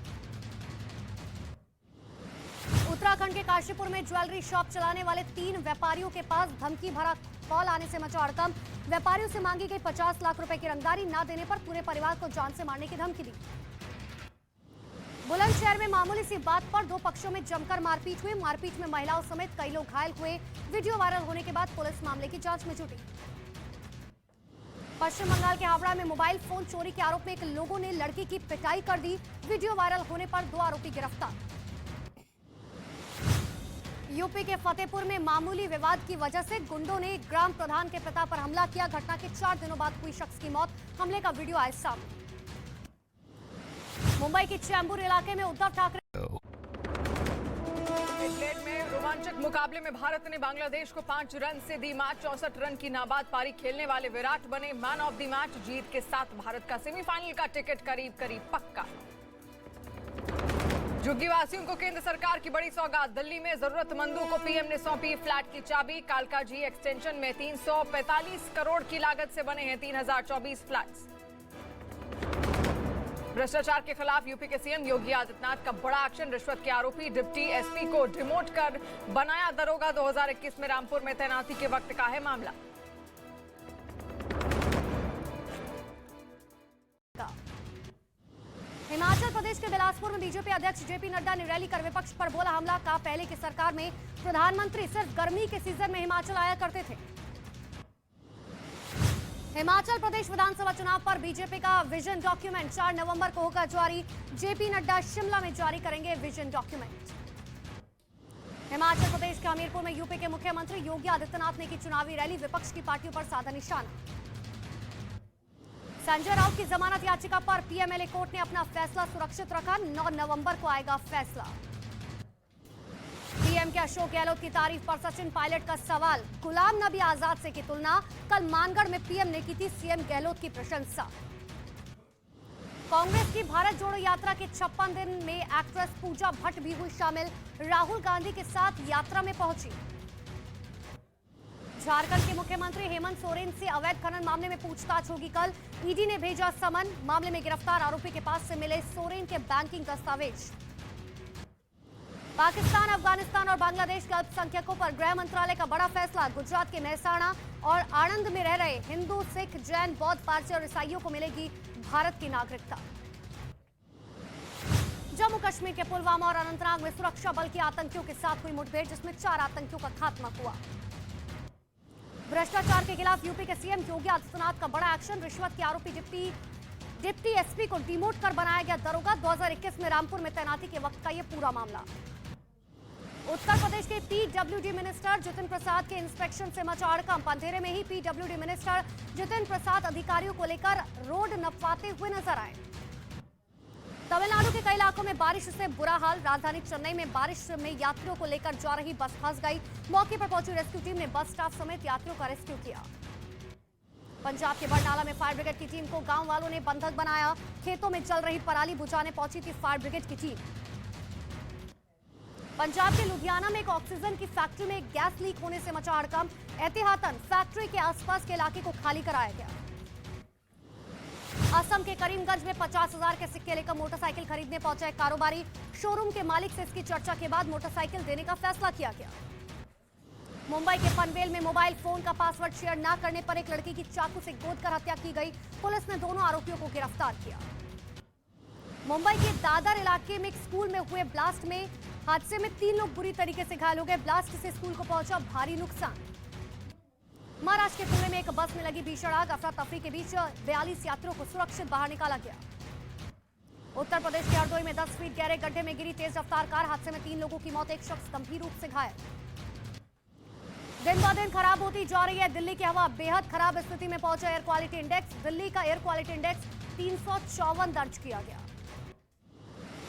उत्तराखंड के काशीपुर में ज्वेलरी शॉप चलाने वाले 3 व्यापारियों के पास धमकी भरा कॉल आने से मचा हड़कंप। व्यापारियों से मांगी गई 50 लाख रुपए की रंगदारी न देने पर पूरे परिवार को जान से मारने की धमकी दी। बुलंदशहर में मामूली सी बात पर 2 पक्षों में जमकर मारपीट हुई। मारपीट में महिलाओं समेत कई लोग घायल हुए। वीडियो वायरल होने के बाद पुलिस मामले की जांच में जुटी। पश्चिम बंगाल के हावड़ा में मोबाइल फोन चोरी के आरोप में एक लोगों ने लड़की की पिटाई कर दी। वीडियो वायरल होने पर 2 आरोपी गिरफ्तार। यूपी के फतेहपुर में मामूली विवाद की वजह से गुंडों ने ग्राम प्रधान के पिता पर हमला किया। घटना के 4 दिनों बाद हुई शख्स की मौत। हमले का वीडियो आया सामने। मुंबई के चैंबूर इलाके में उद्धव ठाकरे में रोमांचक मुकाबले में भारत ने बांग्लादेश को 5 रन से दी मैच। 64 रन की नाबाद पारी खेलने वाले विराट बने मैन ऑफ द मैच। जीत के साथ भारत का सेमीफाइनल का टिकट करीब करीब पक्का। झुग्गीवासियों को केंद्र सरकार की बड़ी सौगात। दिल्ली में जरूरतमंदों को पीएम ने सौंपी फ्लैट की चाबी। कालका जी एक्सटेंशन में 345 करोड़ की लागत से बने हैं 3024 फ्लैट्स। भ्रष्टाचार के खिलाफ यूपी के सीएम योगी आदित्यनाथ का बड़ा एक्शन। रिश्वत के आरोपी डिप्टी एसपी को डिमोट कर बनाया दरोगा। 2021 में रामपुर में तैनाती के वक्त का है मामला। हिमाचल प्रदेश के बिलासपुर में बीजेपी अध्यक्ष जेपी नड्डा ने रैली कर विपक्ष पर बोला हमला। कहा पहले की सरकार में प्रधानमंत्री सिर्फ गर्मी के सीजन में हिमाचल आया करते थे। हिमाचल प्रदेश विधानसभा चुनाव पर बीजेपी का विजन डॉक्यूमेंट 4 नवंबर को होगा जारी। जेपी नड्डा शिमला में जारी करेंगे विजन डॉक्यूमेंट। हिमाचल प्रदेश के हमीरपुर में यूपी के मुख्यमंत्री योगी आदित्यनाथ ने की चुनावी रैली। विपक्ष की पार्टियों पर साधा निशाना। संजय राउत की जमानत याचिका पर पीएमएलए कोर्ट ने अपना फैसला सुरक्षित रखा। 9 नवंबर को आएगा फैसला। पीएम के अशोक गहलोत की तारीफ पर सचिन पायलट का सवाल। गुलाम नबी आजाद से की तुलना। कल मानगढ़ में पीएम ने की थी सीएम गहलोत की प्रशंसा। कांग्रेस की भारत जोड़ो यात्रा के 56 दिन में एक्ट्रेस पूजा भट्ट भी हुई शामिल। राहुल गांधी के साथ यात्रा में पहुंची। झारखंड के मुख्यमंत्री हेमंत सोरेन से अवैध खनन मामले में पूछताछ होगी कल। ईडी ने भेजा समन। मामले में गिरफ्तार आरोपी के पास से मिले सोरेन के बैंकिंग दस्तावेज। पाकिस्तान, अफगानिस्तान और बांग्लादेश के अल्पसंख्यकों पर गृह मंत्रालय का बड़ा फैसला। गुजरात के महसाणा और आणंद में रह रहे हिंदू, सिख, जैन, बौद्ध, पारसी और ईसाइयों को मिलेगी भारत की नागरिकता। जम्मू कश्मीर के पुलवामा और अनंतनाग में सुरक्षा बल की आतंकियों के साथ हुई मुठभेड़, जिसमें 4 आतंकियों का खात्मा हुआ। भ्रष्टाचार के खिलाफ यूपी के सीएम योगी आदित्यनाथ का बड़ा एक्शन। रिश्वत के आरोपी डिप्टी एसपी को डिमोट कर बनाया गया दरोगा। 2021 में रामपुर में तैनाती के वक्त का यह पूरा मामला। उत्तर प्रदेश के पीडब्ल्यूडी मिनिस्टर जितिन प्रसाद के इंस्पेक्शन से मचा हड़कंप। अंधेरे में ही पीडब्ल्यूडी मिनिस्टर जितिन प्रसाद अधिकारियों को लेकर रोड नपवाते हुए नजर आए। तमिलनाडु के कई इलाकों में बारिश से बुरा हाल। राजधानी चेन्नई में बारिश में यात्रियों को लेकर जा रही बस फंस गई। मौके पर पहुंची रेस्क्यू टीम ने बस स्टाफ समेत यात्रियों का रेस्क्यू किया। पंजाब के बरनाला में फायर ब्रिगेड की टीम को गांव वालों ने बंधक बनाया। खेतों में चल रही पराली बुझाने पहुंची थी फायर ब्रिगेड की टीम। पंजाब के लुधियाना में एक ऑक्सीजन की फैक्ट्री में गैस लीक होने से मचा हड़कंप। एहतियातन फैक्ट्री के आसपास के इलाके को खाली कराया गया। असम के करीमगंज में 50,000 के सिक्के लेकर मोटरसाइकिल खरीदने पहुंचा एक कारोबारी। शोरूम के मालिक से इसकी चर्चा के बाद मोटरसाइकिल देने का फैसला किया गया। मुंबई के पनवेल में मोबाइल फोन का पासवर्ड शेयर न करने पर एक लड़की की चाकू से गोदकर हत्या की गई। पुलिस ने दोनों आरोपियों को गिरफ्तार किया। मुंबई के दादर इलाके में एक स्कूल में हुए ब्लास्ट में हादसे में 3 लोग बुरी तरीके से घायल हो गए। ब्लास्ट से स्कूल को पहुंचा भारी नुकसान। महाराष्ट्र के पुणे में एक बस में लगी भीषण आग। अफरा तफरी के बीच 42 यात्रियों को सुरक्षित बाहर निकाला गया। उत्तर प्रदेश के हरदोई में 10 फीट गहरे गड्ढे में गिरी तेज रफ्तार कार। हादसे में 3 लोगों की मौत, एक शख्स गंभीर रूप से घायल। दिन ब दिन खराब होती जा रही है दिल्ली की हवा। बेहद खराब स्थिति में पहुंचा एयर क्वालिटी इंडेक्स। दिल्ली का एयर क्वालिटी इंडेक्स 354 दर्ज किया गया।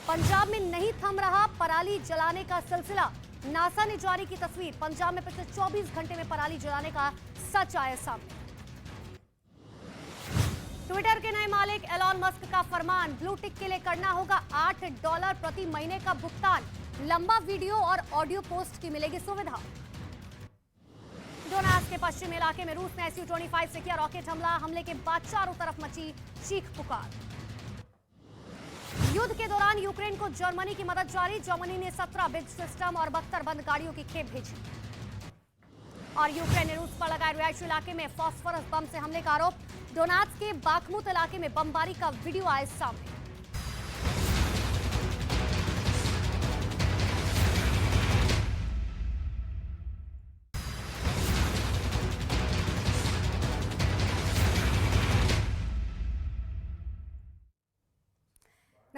पंजाब में नहीं थम रहा पराली जलाने का सिलसिला। नासा ने जारी की तस्वीर। पंजाब में पिछले 24 घंटे में पराली जलाने का सच आया सामने। ट्विटर के नए मालिक एलॉन मस्क का फरमान। ब्लू टिक के लिए करना होगा $8 प्रति महीने का भुगतान। लंबा वीडियो और ऑडियो पोस्ट की मिलेगी सुविधा। डोनास के पश्चिमी इलाके में रूस ने Su-25 से किया रॉकेट हमला। हमले के बाद चारों तरफ मची चीख पुकार। युद्ध के दौरान यूक्रेन को जर्मनी की मदद जारी। जर्मनी ने 17 बिग सिस्टम और 72 बंद गाड़ियों की खेप भेजी। और यूक्रेन ने रूस पर लगाए रिहायशी इलाके में फास्फोरस बम से हमले का आरोप। डोनाट्स के बाखमुत इलाके में बमबारी का वीडियो आया सामने।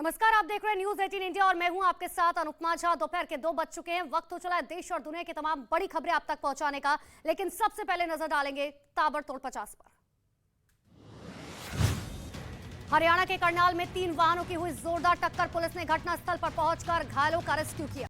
नमस्कार, आप देख रहे हैं न्यूज 18 इंडिया और मैं हूं आपके साथ अनुपमा झा। दोपहर के 2 बज चुके हैं। वक्त हो चला है देश और दुनिया की तमाम बड़ी खबरें आप तक पहुंचाने का, लेकिन सबसे पहले नजर डालेंगे ताबड़तोड़ 50 पर। हरियाणा के करनाल में 3 वाहनों की हुई जोरदार टक्कर। पुलिस ने घटनास्थल पर पहुंचकर घायलों का रेस्क्यू किया।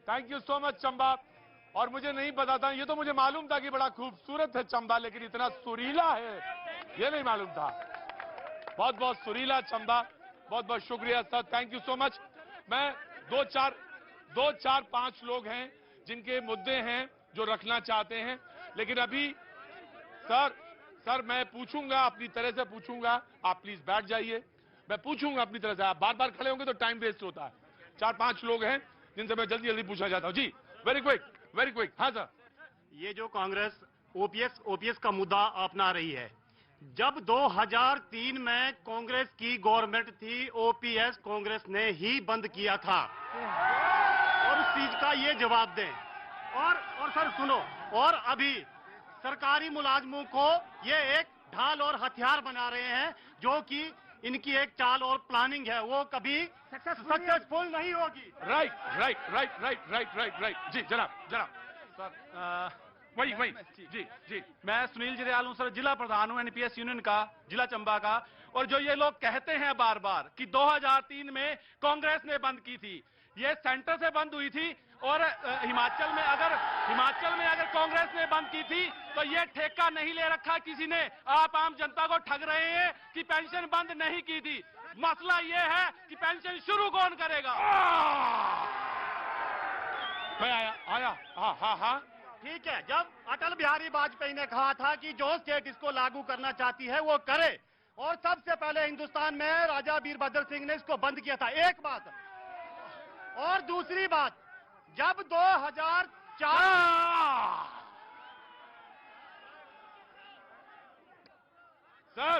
Thank you so much Chamba. और मुझे नहीं पता था, ये तो मुझे मालूम था कि बड़ा खूबसूरत है चंबा, लेकिन इतना सुरीला है ये नहीं मालूम था। बहुत बहुत सुरीला चंबा, बहुत बहुत शुक्रिया sir, thank you so much. मैं दो चार 5 लोग हैं जिनके मुद्दे हैं जो रखना चाहते हैं, लेकिन अभी सर मैं पूछूंगा, अपनी तरह से पूछूंगा। आप प्लीज बैठ जाइए, मैं पूछूंगा अपनी तरह से। आप बार बार खड़े होंगे तो टाइम वेस्ट होता है। 4-5 लोग हैं जिनसे मैं जल्दी जल्दी पूछना चाहता हूं। जी वेरी क्विक। हाँ सर, ये जो कांग्रेस ओपीएस का मुद्दा अपना रही है, जब 2003 में कांग्रेस की गवर्नमेंट थी, ओपीएस कांग्रेस ने ही बंद किया था, और उस चीज का ये जवाब दें। और सर सुनो, और अभी सरकारी मुलाजमों को ये एक ढाल और हथियार बना रहे हैं, जो कि इनकी एक चाल और प्लानिंग है, वो कभी सक्सेसफुल नहीं होगी। राइट। जी जनाब सर वही जी मैं सुनील जिरयाल हूं सर, जिला प्रधान हूं एनपीएस यूनियन का, जिला चंबा का। और जो ये लोग कहते हैं बार बार कि 2003 में कांग्रेस ने बंद की थी, ये सेंटर से बंद हुई थी। और हिमाचल में अगर कांग्रेस ने बंद की थी तो ये ठेका नहीं ले रखा किसी ने। आप आम जनता को ठग रहे हैं कि पेंशन बंद नहीं की थी। मसला ये है कि पेंशन शुरू कौन करेगा। मैं आया हाँ ठीक है, जब अटल बिहारी वाजपेयी ने कहा था कि जो स्टेट इसको लागू करना चाहती है वो करे, और सबसे पहले हिंदुस्तान में राजा वीरभद्र सिंह ने इसको बंद किया था, एक बात। और दूसरी बात, जब 2004 सर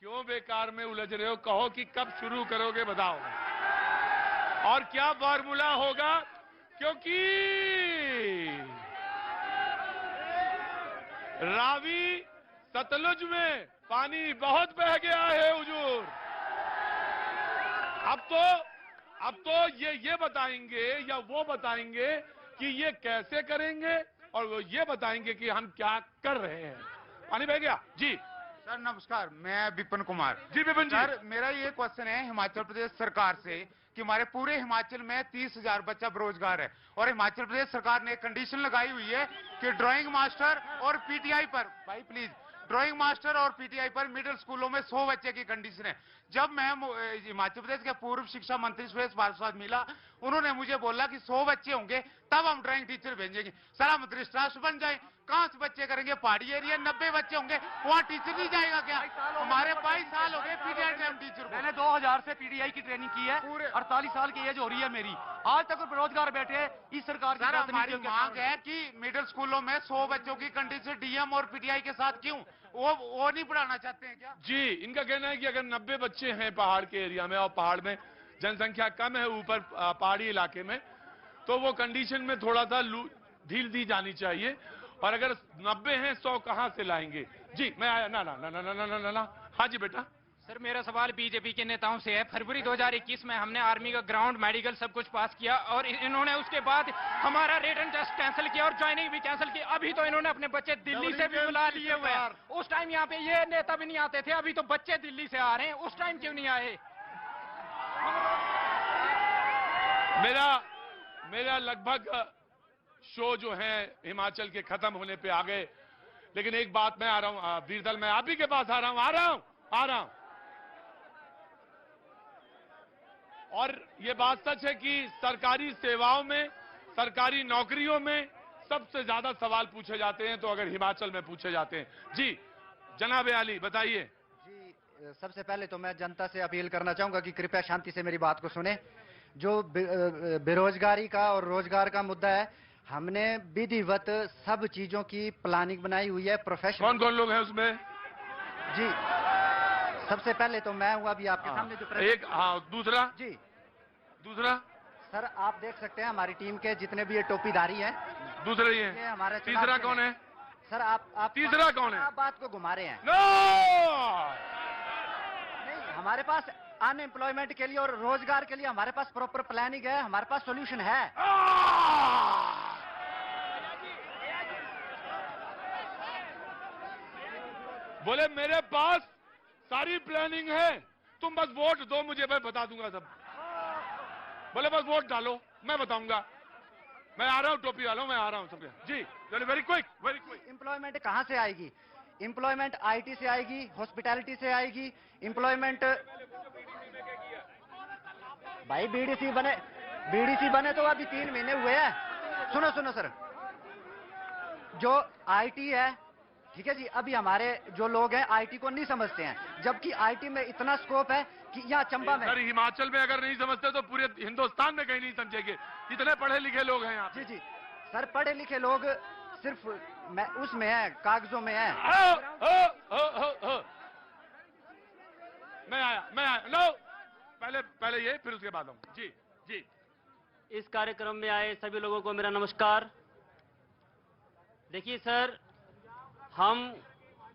क्यों बेकार में उलझ रहे हो, कहो कि कब शुरू करोगे बताओ, और क्या फॉर्मूला होगा, क्योंकि रावी सतलुज में पानी बहुत बह गया है हुजूर। अब तो ये बताएंगे या वो बताएंगे कि ये कैसे करेंगे, और वो ये बताएंगे कि हम क्या कर रहे हैं। पानी बह गया। जी सर नमस्कार, मैं विपिन कुमार। जी विपिन जी, सर मेरा ये क्वेश्चन है हिमाचल प्रदेश सरकार से कि हमारे पूरे हिमाचल में 30,000 बच्चा बेरोजगार है, और हिमाचल प्रदेश सरकार ने एक कंडीशन लगाई हुई है कि ड्राइंग मास्टर और पीटीआई पर, भाई प्लीज, ड्राइंग मास्टर और पीटीआई पर मिडिल स्कूलों में 100 बच्चे की कंडीशन है। जब मैं हिमाचल प्रदेश के पूर्व शिक्षा मंत्री सुरेश भारद्वाज मिला, उन्होंने मुझे बोला कि 100 बच्चे होंगे तब हम ड्राइंग टीचर भेजेंगे। सर हम दृष्टांत बन जाए, कहां से बच्चे करेंगे, पहाड़ी एरिया 90 बच्चे होंगे, वहां टीचर नहीं जाएगा क्या? हमारे 22 साल हो गए पीटीआई टीचर को। मैंने 2000 से पीटीआई की ट्रेनिंग की है, 48 साल की एज हो रही है मेरी, आज तक बेरोजगार बैठे हैं। इस सरकार की हमारी मांग है कि मिडिल स्कूलों में 100 बच्चों की कंडीशन डीएम और पीटीआई के साथ क्यों? वो नहीं पढ़ाना चाहते हैं क्या? जी, इनका कहना है कि अगर 90 बच्चे हैं पहाड़ के एरिया में और पहाड़ में जनसंख्या कम है ऊपर पहाड़ी इलाके में, तो वो कंडीशन में थोड़ा सा ढील दी जानी चाहिए। और अगर 90 हैं 100 कहां से लाएंगे? जी मैं आया ना ना ना ना ना ना ना ना। हाँ जी बेटा। सर मेरा सवाल बीजेपी के नेताओं से है। फरवरी 2021 में हमने आर्मी का ग्राउंड मेडिकल सब कुछ पास किया और इन्होंने उसके बाद हमारा रिटर्न टेस्ट कैंसिल किया और ज्वाइनिंग भी कैंसिल की। अभी तो इन्होंने अपने बच्चे दिल्ली से भी बुला लिए हुए हैं। उस टाइम यहाँ पे ये नेता भी नहीं आते थे, अभी तो बच्चे दिल्ली से आ रहे हैं, उस टाइम क्यों नहीं आए? मेरा लगभग शो जो है हिमाचल के खत्म होने पे आ गए, लेकिन एक बात मैं आ रहा हूं वीरदल, मैं आप ही के पास आ रहा हूं। और ये बात सच है कि सरकारी सेवाओं में, सरकारी नौकरियों में सबसे ज्यादा सवाल पूछे जाते हैं, तो अगर हिमाचल में पूछे जाते हैं। जी जनाब आली बताइए। जी सबसे पहले तो मैं जनता से अपील करना चाहूंगा कि कृपया शांति से मेरी बात को सुने। जो बेरोजगारी का और रोजगार का मुद्दा है, हमने विधिवत सब चीजों की प्लानिंग बनाई हुई है। प्रोफेशनल कौन कौन लोग हैं उसमें? जी सबसे पहले तो मैं हूं अभी आपके सामने जो एक। हाँ दूसरा जी दूसरा सर आप देख सकते हैं हमारी टीम के जितने भी ये टोपीधारी हैं, दूसरे ही ये हैं। हमारे तीसरा कौन है? सर आप तीसरा कौन है? आप बात को घुमा रहे हैं। नो नहीं, हमारे पास अनएम्प्लॉयमेंट के लिए और रोजगार के लिए हमारे पास प्रॉपर प्लानिंग है, हमारे पास सॉल्यूशन है। बोले मेरे पास सारी प्लानिंग है, तुम बस वोट दो मुझे, मैं बता दूंगा सब। बोले बस वोट डालो, मैं बताऊंगा। मैं आ रहा हूं, टोपी वालों, मैं आ रहा हूं सबके। जी चलिए, वेरी क्विक। एम्प्लॉयमेंट कहां से आएगी? एम्प्लॉयमेंट आईटी से आएगी, हॉस्पिटैलिटी से आएगी। एम्प्लॉयमेंट भाई बीडीसी बने तो अभी 3 महीने हुए हैं। सुनो सर, जो आईटी है, ठीक है जी, अभी हमारे जो लोग हैं आईटी को नहीं समझते हैं, जबकि आईटी में इतना स्कोप है कि यहाँ चंबा में। सर हिमाचल में अगर नहीं समझते तो पूरे हिंदुस्तान में कहीं नहीं समझेंगे, इतने पढ़े लिखे लोग हैं यहाँ। जी सर, पढ़े लिखे लोग सिर्फ उसमें है, कागजों में है। मैं आया नो, पहले ये फिर उसके बाद हम। जी इस कार्यक्रम में आए सभी लोगों को मेरा नमस्कार। देखिए सर, हम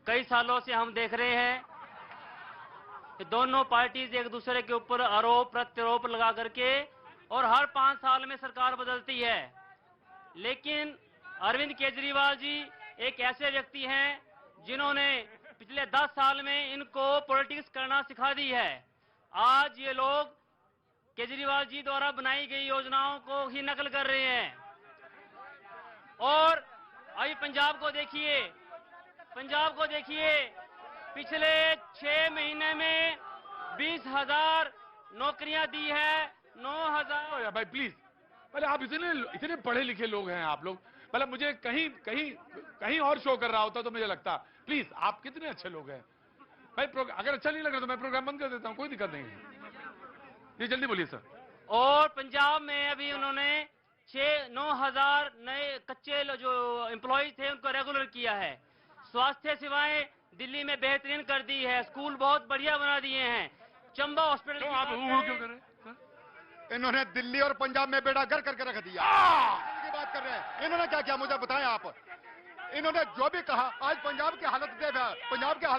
कई सालों से हम देख रहे हैं कि दोनों पार्टीज एक दूसरे के ऊपर आरोप प्रत्यारोप लगा करके, और हर 5 साल में सरकार बदलती है, लेकिन अरविंद केजरीवाल जी एक ऐसे व्यक्ति हैं जिन्होंने पिछले 10 साल में इनको पॉलिटिक्स करना सिखा दी है। आज ये लोग केजरीवाल जी द्वारा बनाई गई योजनाओं को ही नकल कर रहे हैं। और अभी पंजाब को देखिए, पिछले 6 महीने में 20,000 नौकरियां दी है। 9,000। भाई प्लीज, पहले आप इतने पढ़े लिखे लोग हैं आप लोग, मतलब मुझे कहीं और शो कर रहा होता तो मुझे लगता। प्लीज, आप कितने अच्छे लोग हैं भाई। अगर अच्छा नहीं लग रहा तो मैं प्रोग्राम बंद कर देता हूं, कोई दिक्कत नहीं है। जी जल्दी बोलिए सर। और पंजाब में अभी उन्होंने 9,000 नए कच्चे जो एम्प्लॉय थे उनको रेगुलर किया है। स्वास्थ्य सेवाएं दिल्ली में बेहतरीन कर दी है, स्कूल बहुत बढ़िया बना दिए हैं। चंबा हॉस्पिटल तो आप क्यों कर रहे हैं? इन्होंने दिल्ली और पंजाब में बेड़ा गर्क करके रख दिया। की बात कर रहे हैं, इन्होंने क्या किया मुझे बताएं आप। इन्होंने जो भी कहा, आज पंजाब की हालत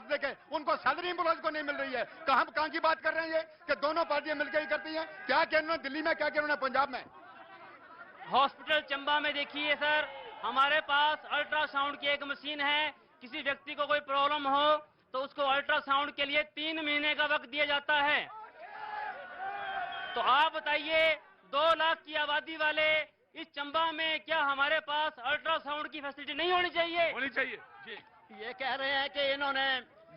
देखे, उनको सैलरी एम्प्लॉयज को नहीं मिल रही है। कहां की बात कर रहे हैं ये कि दोनों पार्टियां मिलकर ही करती हैं? क्या किया इन्होंने दिल्ली में, क्या किया उन्होंने पंजाब में? हॉस्पिटल चंबा में देखिए सर, हमारे पास अल्ट्रासाउंड की एक मशीन है। किसी व्यक्ति को कोई प्रॉब्लम हो तो उसको अल्ट्रासाउंड के लिए 3 महीने का वक्त दिया जाता है। तो आप बताइए, 2 लाख की आबादी वाले इस चंबा में क्या हमारे पास अल्ट्रासाउंड की फैसिलिटी नहीं होनी चाहिए? होनी चाहिए जी। ये कह रहे हैं कि इन्होंने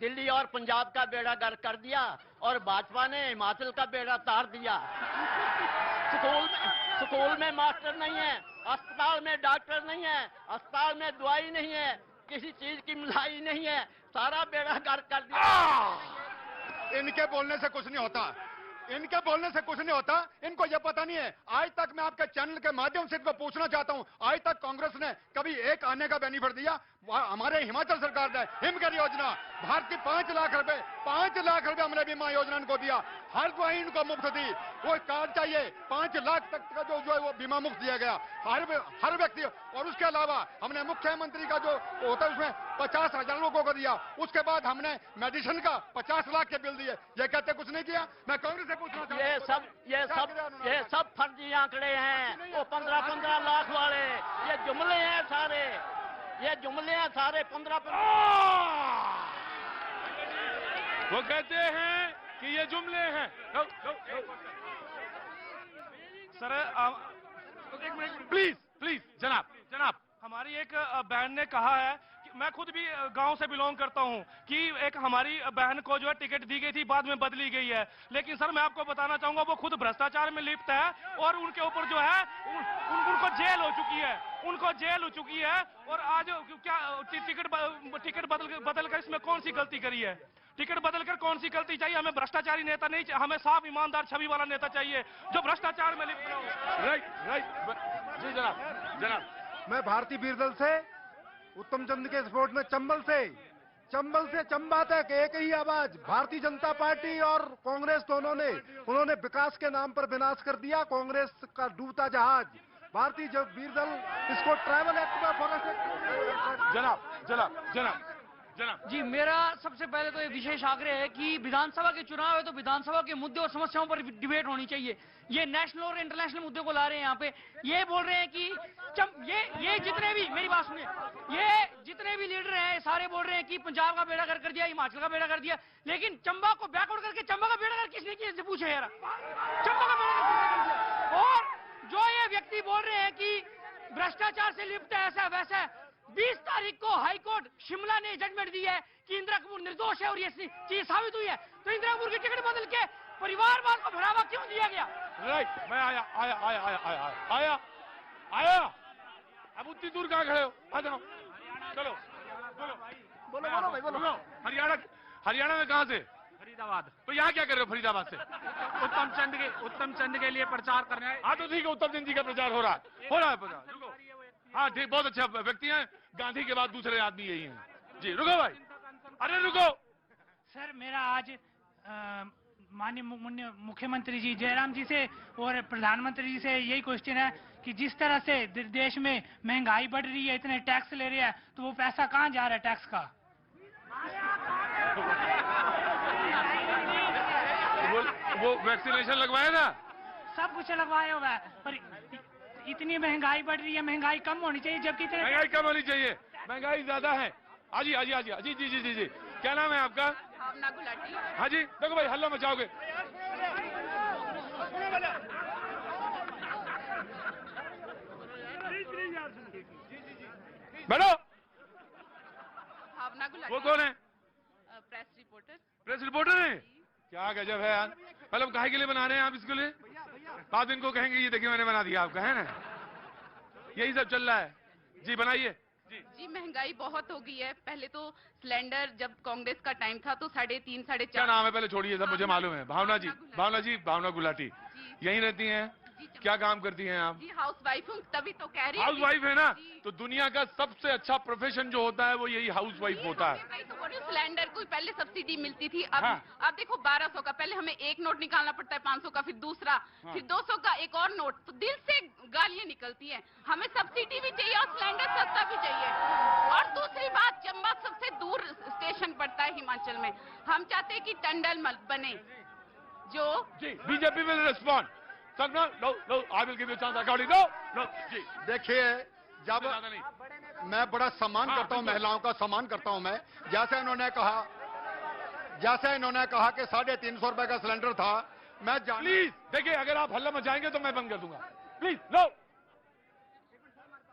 दिल्ली और पंजाब का बेड़ा गर्क कर दिया और भाजपा ने हिमाचल का बेड़ा तार दिया। स्कूल में मास्टर नहीं है, अस्पताल में डॉक्टर नहीं है, अस्पताल में दवाई नहीं है, किसी चीज की मिलाई नहीं है, सारा बेड़ा गर्क कर दिया। इनके बोलने से कुछ नहीं होता। इनके बोलने से कुछ नहीं होता, इनको ये पता नहीं है। आज तक मैं आपके चैनल के माध्यम से इनको पूछना चाहता हूं, आज तक कांग्रेस ने कभी एक आने का बेनिफिट दिया? हमारे हिमाचल सरकार ने हिमकेयर योजना, भारत की 5 लाख रुपए हमने बीमा योजना इनको दिया, हर कोई इनको मुफ्त दी। वो कार्ड चाहिए 5 लाख तक का जो है वो बीमा मुफ्त दिया गया हर व्यक्ति। और उसके अलावा हमने मुख्यमंत्री का जो होता है उसमें 50,000 लोगों को दिया। उसके बाद हमने मेडिसिन का 50 लाख के बिल दिए। ये कहते कुछ नहीं किया। मैं कांग्रेस से पूछना चाहता हूं, ये सब फर्जी आंकड़े हैं, वो 15-15 लाख वाले, ये जुमले हैं सारे, ये जुमले हैं सारे 15-15। वो कहते हैं कि ये जुमले हैं। सर एक मिनट प्लीज जनाब हमारी एक बहन ने कहा है कि मैं खुद भी गांव से बिलोंग करता हूं कि एक हमारी बहन को जो है टिकट दी गई थी, बाद में बदली गई है। लेकिन सर मैं आपको बताना चाहूंगा वो खुद भ्रष्टाचार में लिप्त है और उनके ऊपर जो है उनको जेल हो चुकी है। और आज क्या टिकट बदलकर इसमें कौन सी गलती करी है? टिकट बदलकर कौन सी गलती चाहिए? हमें भ्रष्टाचारी नेता नहीं चाहिए, हमें साफ ईमानदार छवि वाला नेता चाहिए जो भ्रष्टाचार में लिप्त हो। राइट जी जनाब। मैं भारतीय बीरदल से उत्तम चंद के सपोर्ट में चंबल से चंबा तक एक ही आवाज, भारतीय जनता पार्टी और कांग्रेस दोनों ने, उन्होंने विकास के नाम पर विनाश कर दिया कांग्रेस का डूबता जहाज। भारतीय बीरदल इसको ट्राइबल एक्ट में फॉरेस्ट जनाब जी, मेरा सबसे पहले तो ये विशेष आग्रह है कि विधानसभा के चुनाव है तो विधानसभा के मुद्दे और समस्याओं पर डिबेट होनी चाहिए। ये नेशनल और इंटरनेशनल मुद्दे को ला रहे हैं यहाँ पे। ये बोल रहे हैं कि ये जितने भी, मेरी बात सुनिए, ये जितने भी लीडर हैं सारे बोल रहे हैं कि पंजाब का बेड़ा कर दिया, हिमाचल का बेड़ा कर दिया, लेकिन चंबा को बैकआउट करके चंबा का बेड़ा कर किसने किया? पूछे यार, चंबा का बेड़ा कर। और जो ये व्यक्ति बोल रहे हैं कि भ्रष्टाचार से लिप्त है ऐसा वैसा, 20 तारीख को हाईकोर्ट शिमला ने जजमेंट दी है कि इंदिरा कपूर निर्दोष है और ये चीज साबित हुई है। तो इंदिरा कपूर की टिकट बदल के परिवारवाद को बढ़ावा क्यों दिया गया? राइट, मैं आया। अब उतनी दूर कहाँ खड़े हो? आ जाओ, चलो बोलो। हरियाणा में कहाँ से? फरीदाबाद। तो यहाँ क्या कर रहे हो फरीदाबाद से? उत्तम चंद के लिए प्रचार करने आए। हाँ तो ठीक है, उत्तम चंद जी का प्रचार हो रहा है प्रचार। हाँ ठीक, बहुत अच्छा व्यक्ति हैं। गांधी के बाद दूसरे आदमी यही हैं। जी रुको भाई, अरे रुको। सर मेरा आज माननीय मुख्यमंत्री जी जयराम जी से और प्रधानमंत्री जी से यही क्वेश्चन है कि जिस तरह से देश में महंगाई बढ़ रही है, इतने टैक्स ले रहे हैं, तो वो पैसा कहाँ जा रहा है टैक्स का? वो वैक्सीनेशन लगवाया ना? सब कुछ लगवाया हुआ है, पर इतनी महंगाई बढ़ रही है, महंगाई कम होनी चाहिए, जबकि महंगाई कम होनी चाहिए, महंगाई ज्यादा है। जी जी। क्या नाम है आपका? भावना गुलाटी। हाँ जी, देखो भाई हल्ला मचाओगे। बैठो। भावना गुलाटी। वो कौन है? प्रेस रिपोर्टर है। क्या गजब है यार, मतलब काहे के लिए बना रहे हैं आप इसके लिए? बाद इनको कहेंगे ये देखिए मैंने बना दिया आपका, है ना? यही सब चल रहा है। जी बनाइए। जी महंगाई बहुत हो गई है। पहले तो सिलेंडर जब कांग्रेस का टाइम था तो 3.5 4.5। क्या नाम है पहले छोड़िए, सब मुझे मालूम है। भावना गुलाटी यहीं रहती हैं? क्या काम करती हैं आप? जी हाउस वाइफ हूँ, तभी तो कह रही हूँ। हाउस वाइफ है ना? तो दुनिया का सबसे अच्छा प्रोफेशन जो होता है वो यही हाउस वाइफ होता है। सिलेंडर को पहले सब्सिडी मिलती थी, अब देखो 1200 का, पहले हमें एक नोट निकालना पड़ता है 500 का, फिर दूसरा, फिर 200 का एक और नोट, तो दिल से गालियां निकलती हैं। हमें सब्सिडी भी चाहिए और सिलेंडर सस्ता भी चाहिए। और दूसरी बात, चंबा सबसे दूर स्टेशन पड़ता है हिमाचल में, हम चाहते हैं कि टंडल बने जो बीजेपी विल रिस्पॉन्ड। देखिए, जब मैं बड़ा सम्मान करता हूं, महिलाओं का सम्मान करता हूं मैं, जैसे इन्होंने कहा कि 350 रुपए का सिलेंडर था, मैं प्लीज देखिए, अगर आप हल्ला मचाएंगे तो मैं बंद कर दूंगा, प्लीज नो।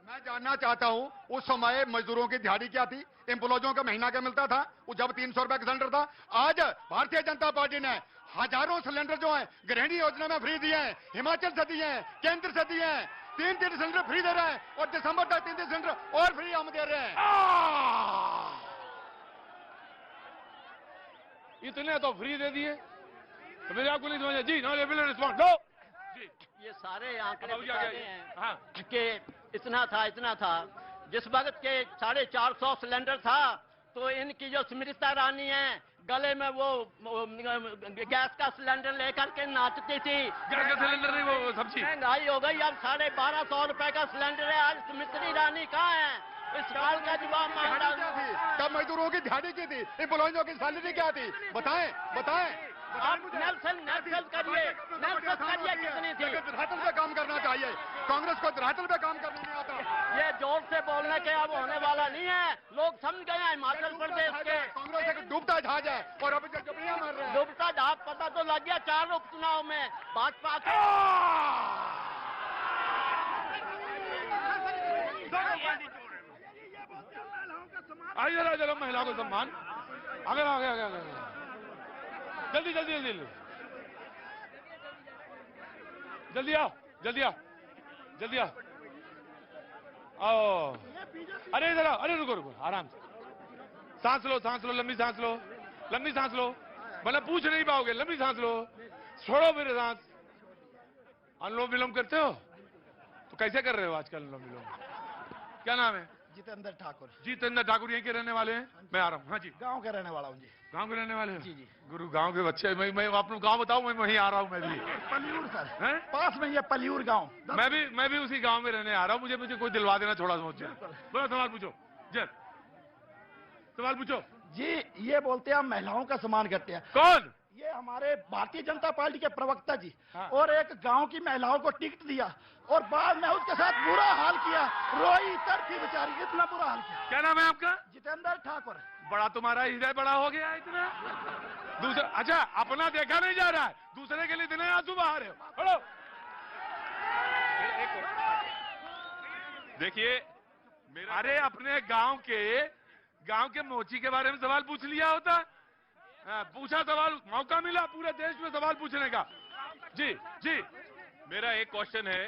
मैं जानना चाहता हूं उस समय मजदूरों की दिहाड़ी क्या थी, एम्प्लॉयों का महीना क्या मिलता था, वो जब 300 रुपए का सिलेंडर था। आज भारतीय जनता पार्टी ने हजारों सिलेंडर जो है गृहिणी योजना में फ्री दिए हैं, हिमाचल से दिए हैं, केंद्र से दिए हैं, 3 सिलेंडर फ्री दे रहे हैं और दिसंबर तक 3 सिलेंडर और फ्री हम दे रहे हैं। इतने तो फ्री दे दिए, तो मेरे आपको नहीं समझ जी, नो विल रिस्पॉन्ड नो जी। ये सारे आंकड़े अब क्या बता क्या रहे हैं हाँ कि इतना था। जिस वक्त के 450 सिलेंडर था तो इनकी जो स्मृति रानी है गले में वो गैस का सिलेंडर लेकर के नाचती थी। गैस का सिलेंडर नहीं, वो सब्जी। महंगाई हो गई, अब 1250 रुपए का सिलेंडर है। आज स्मृति रानी कहाँ है? इस सवाल का जवाब मांगता हूं। कब मजदूरों की दिहाड़ी की थी, एम्प्लॉइयों की सैलरी क्या थी, बताएं बताएं। आप नेल्सन करिए कितनी थी? धरातल पे काम करना चाहिए, कांग्रेस को धरातल पे काम करना नहीं आता। ये जोर से बोलने के अब होने वाला नहीं है, लोग समझ गए हैं हिमाचल प्रदेश के। कांग्रेस एक डूबता जहाज है और अभी तक जबड़ियां मार रहे हैं। डूबता जहाज पता तो लग गया 4 उपचुनाव में भाजपा के। आइए जरा चलो महिलाओं को सम्मान। आगे आगे आगे आगे जल्दी जल्दी जल्दी जल्दी आओ जल्दी आओ जल्दी आओ आओ। अरे इधर आओ, अरे रुको रुको आराम से, सांस लो लंबी सांस लो, लंबी सांस लो, मतलब पूछ नहीं पाओगे, लंबी सांस लो, छोड़ो फिर सांस। अनुलोम विलोम करते हो तो कैसे कर रहे हो आजकल अनुलोम विलोम? क्या नाम है? जितेंद्र ठाकुर। जितेंद्र ठाकुर यहीं के रहने वाले हैं? मैं आ रहा हूँ। हाँ जी, गांव के रहने वाला हूँ जी। गांव के रहने वाले हैं? जी जी। गुरु गांव के बच्चे, मैं आप लोग गांव बताऊं, मैं वहीं आ रहा हूँ मैं भी। पलियूर सर है? पास में ये पलियूर गांव। मैं भी उसी गांव में रहने आ रहा हूँ। मुझे कोई दिलवा देना थोड़ा सोच। बोलो सवाल पूछो जय, सवाल पूछो जी। ये बोलते हैं हम महिलाओं का सम्मान करते हैं। कौन? ये हमारे भारतीय जनता पार्टी के प्रवक्ता जी। और एक गांव की महिलाओं को टिकट दिया और बाद में उसके साथ बुरा हाल किया, रोई तड़पी बेचारी, इतना बुरा हाल किया। क्या नाम है आपका? जितेंद्र ठाकुर। बड़ा तुम्हारा हृदय बड़ा हो गया इतना। दूसरा, अच्छा अपना देखा नहीं जा रहा है, दूसरे के लिए इतने आंसू बहा रहे हो। देखिए अरे अपने गांव के मोची के बारे में सवाल पूछ लिया होता। पूछा सवाल, मौका मिला पूरे देश में सवाल पूछने का। जी जी, मेरा एक क्वेश्चन है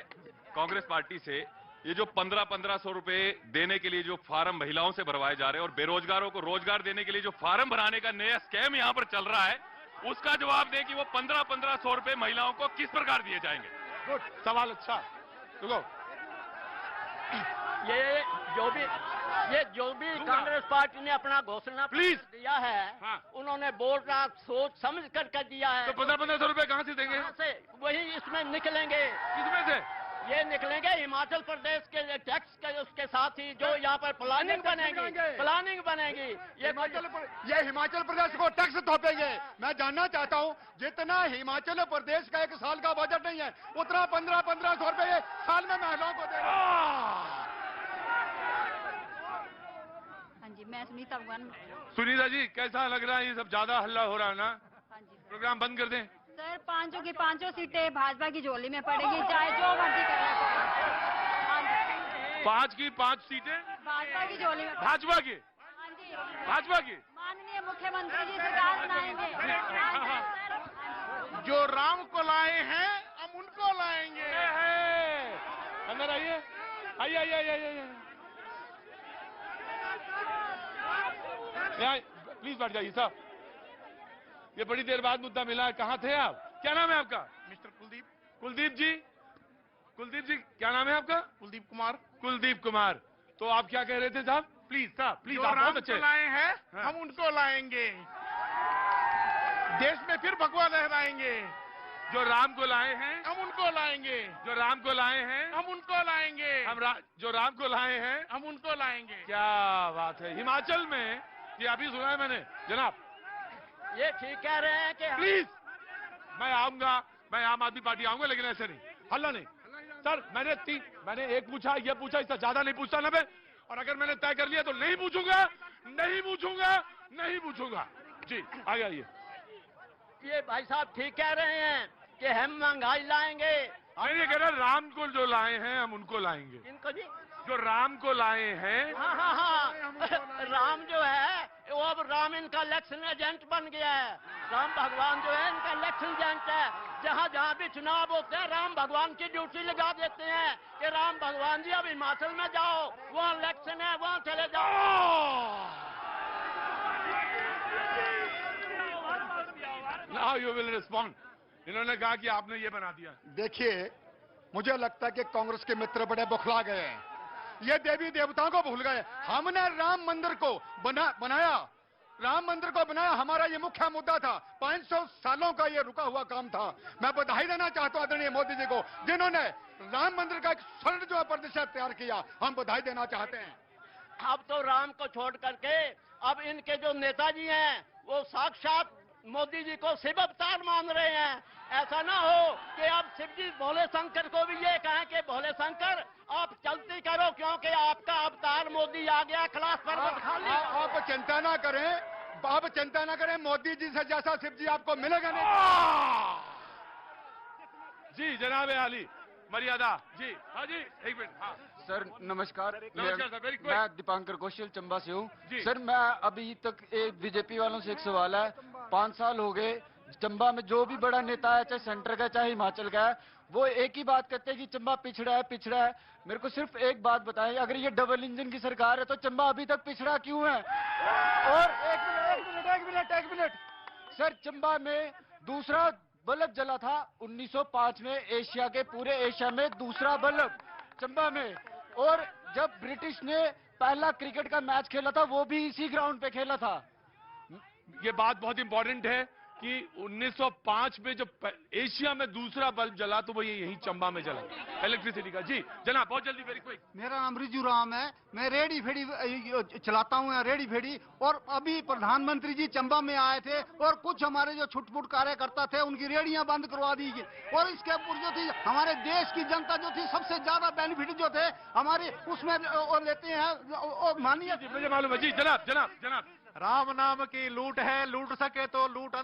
कांग्रेस पार्टी से। ये जो 1500 रुपए देने के लिए जो फार्म महिलाओं से भरवाए जा रहे हैं और बेरोजगारों को रोजगार देने के लिए जो फार्म भराने का नया स्कैम यहाँ पर चल रहा है, उसका जवाब दें कि वो 1500 रुपए महिलाओं को किस प्रकार दिए जाएंगे। गुड सवाल, अच्छा रुको। ये जो भी कांग्रेस पार्टी ने अपना घोषणा प्लीज दिया है, उन्होंने बोल रहा सोच समझ कर दिया है। तो 1500 रुपए कहाँ से देंगे? वही इसमें निकलेंगे। किसमें से? ये निकलेंगे हिमाचल प्रदेश के टैक्स के उसके साथ ही जो यहाँ पर प्लानिंग बनेगी। ये हिमाचल प्रदेश को टैक्स थोपेंगे। मैं जानना चाहता हूँ, जितना हिमाचल प्रदेश का 1 साल का बजट नहीं है, उतना 1500 रुपए साल में महिलाओं को देंगे। हाँ जी, मैं सुनीता अफगान। सुनीता जी, कैसा लग रहा है? ये सब ज्यादा हल्ला हो रहा है ना? हाँ जी। प्रोग्राम बंद कर दें। सर 5 की 5 सीटें भाजपा की झोली में पड़ेगी, चाहे जो मर्जी करे। 5 की 5 सीटें भाजपा की झोली में। भाजपा की? हाँ जी, भाजपा की। माननीय मुख्यमंत्री जी सरकार बनाएंगे। जो राम को लाए हैं हम उनको लाएंगे। अंदर आइए, आइए प्लीज बैठ जाइए साहब। ये बड़ी देर बाद मुद्दा मिला है, कहाँ थे आप? क्या नाम है आपका? मिस्टर कुलदीप। कुलदीप जी क्या नाम है आपका? कुलदीप कुमार। कुलदीप कुमार, तो आप क्या कह रहे थे साहब? प्लीज आप बहुत अच्छे। लाए हैं हम उनको लाएंगे, देश में फिर भगवा लहराएंगे। जो राम को लाए हैं हम उनको लाएंगे, जो राम को लाए हैं हम उनको लाएंगे, जो राम को लाए हैं हम उनको लाएंगे। क्या बात है। हिमाचल में ये अभी सुना है मैंने जनाब। ये ठीक कह रहे हैं कि प्लीज मैं आऊंगा, मैं आम आदमी पार्टी आऊंगा, लेकिन ऐसे नहीं, हल्ला नहीं। सर मैंने एक पूछा, ये पूछा, इससे ज्यादा नहीं पूछता ना मैं। और अगर मैंने तय कर लिया तो नहीं पूछूंगा। जी आगे आइए। ये भाई साहब ठीक कह रहे हैं कि हम महंगाई लाएंगे। मैं ये कह रहा राम को जो लाए हैं हम उनको लाएंगे। इनको जी जो राम को लाए हैं। हाँ राम जो है वो अब राम इनका इलेक्शन एजेंट बन गया है। राम भगवान जो है इनका इलेक्शन एजेंट है। जहाँ भी चुनाव होते हैं राम भगवान की ड्यूटी लगा देते हैं कि राम भगवान जी अब हिमाचल में जाओ, वहाँ इलेक्शन है, वहाँ चले जाओ। Now you will respond. इन्होंने कहा कि आपने ये बना दिया। देखिए, मुझे लगता है कि कांग्रेस के मित्र बड़े बौखला गए हैं। ये देवी देवताओं को भूल गए। हमने राम मंदिर को बनाया, राम मंदिर को बनाया, हमारा ये मुख्य मुद्दा था। 500 सालों का ये रुका हुआ काम था। मैं बधाई देना चाहता हूं आदरणीय मोदी जी को, जिन्होंने राम मंदिर का एक स्वर्ण जो प्रतिशत तैयार किया। हम बधाई देना चाहते हैं। अब तो राम को छोड़ करके अब इनके जो नेताजी हैं वो साक्षात मोदी जी को शिव अवतार मान रहे हैं। ऐसा ना हो कि अब शिव जी भोले शंकर को भी ये कहें कि भोले शंकर आप चलती करो, क्योंकि आपका अवतार मोदी आ गया कैलाश पर्वत खाली। आप चिंता ना करें, आप चिंता ना करें, मोदी जी से जैसा शिव जी आपको मिलेगा नहीं। जी जनाब आली, मर्यादा जी। हाँ जी, एक मिनट। हाँ सर नमस्कार। नमस्कार सर, वेरी क्विक। मैं दीपांकर कौशल चंबा से हूँ। जी। सर मैं अभी तक बीजेपी वालों से एक सवाल है। 5 साल हो गए, चंबा में जो भी बड़ा नेता है, चाहे सेंटर का चाहे हिमाचल का है, वो एक ही बात कहते हैं कि चंबा पिछड़ा है पिछड़ा है। मेरे को सिर्फ एक बात बताएं, अगर ये डबल इंजन की सरकार है तो चंबा अभी तक पिछड़ा क्यों है? और एक मिनट सर, चंबा में दूसरा बल्ब जला था 1905 में, एशिया के पूरे एशिया में दूसरा बल्ब चंबा में। और जब ब्रिटिश ने पहला क्रिकेट का मैच खेला था वो भी इसी ग्राउंड पे खेला था। ये बात बहुत इंपॉर्टेंट है कि 1905 में जो एशिया में दूसरा बल्ब जला तो वो यही चंबा में जला, इलेक्ट्रिसिटी का। जी जनाब, बहुत जल्दी, वेरी क्विक। मेरा नाम रिजू राम है, मैं रेडी फेडी चलाता हूँ यहाँ, रेडी फेडी। और अभी प्रधानमंत्री जी चंबा में आए थे और कुछ हमारे जो छुटपुट कार्यकर्ता थे उनकी रेडियां बंद करवा दी गई। और इसके ऊपर जो थी हमारे देश की जनता जो थी, सबसे ज्यादा बेनिफिट जो थे हमारे उसमें लेते हैं। मानिए मुझे मालूम है। जी जनाब, जनाब, जनाब। राम नाम की लूट है, लूट सके तो लूट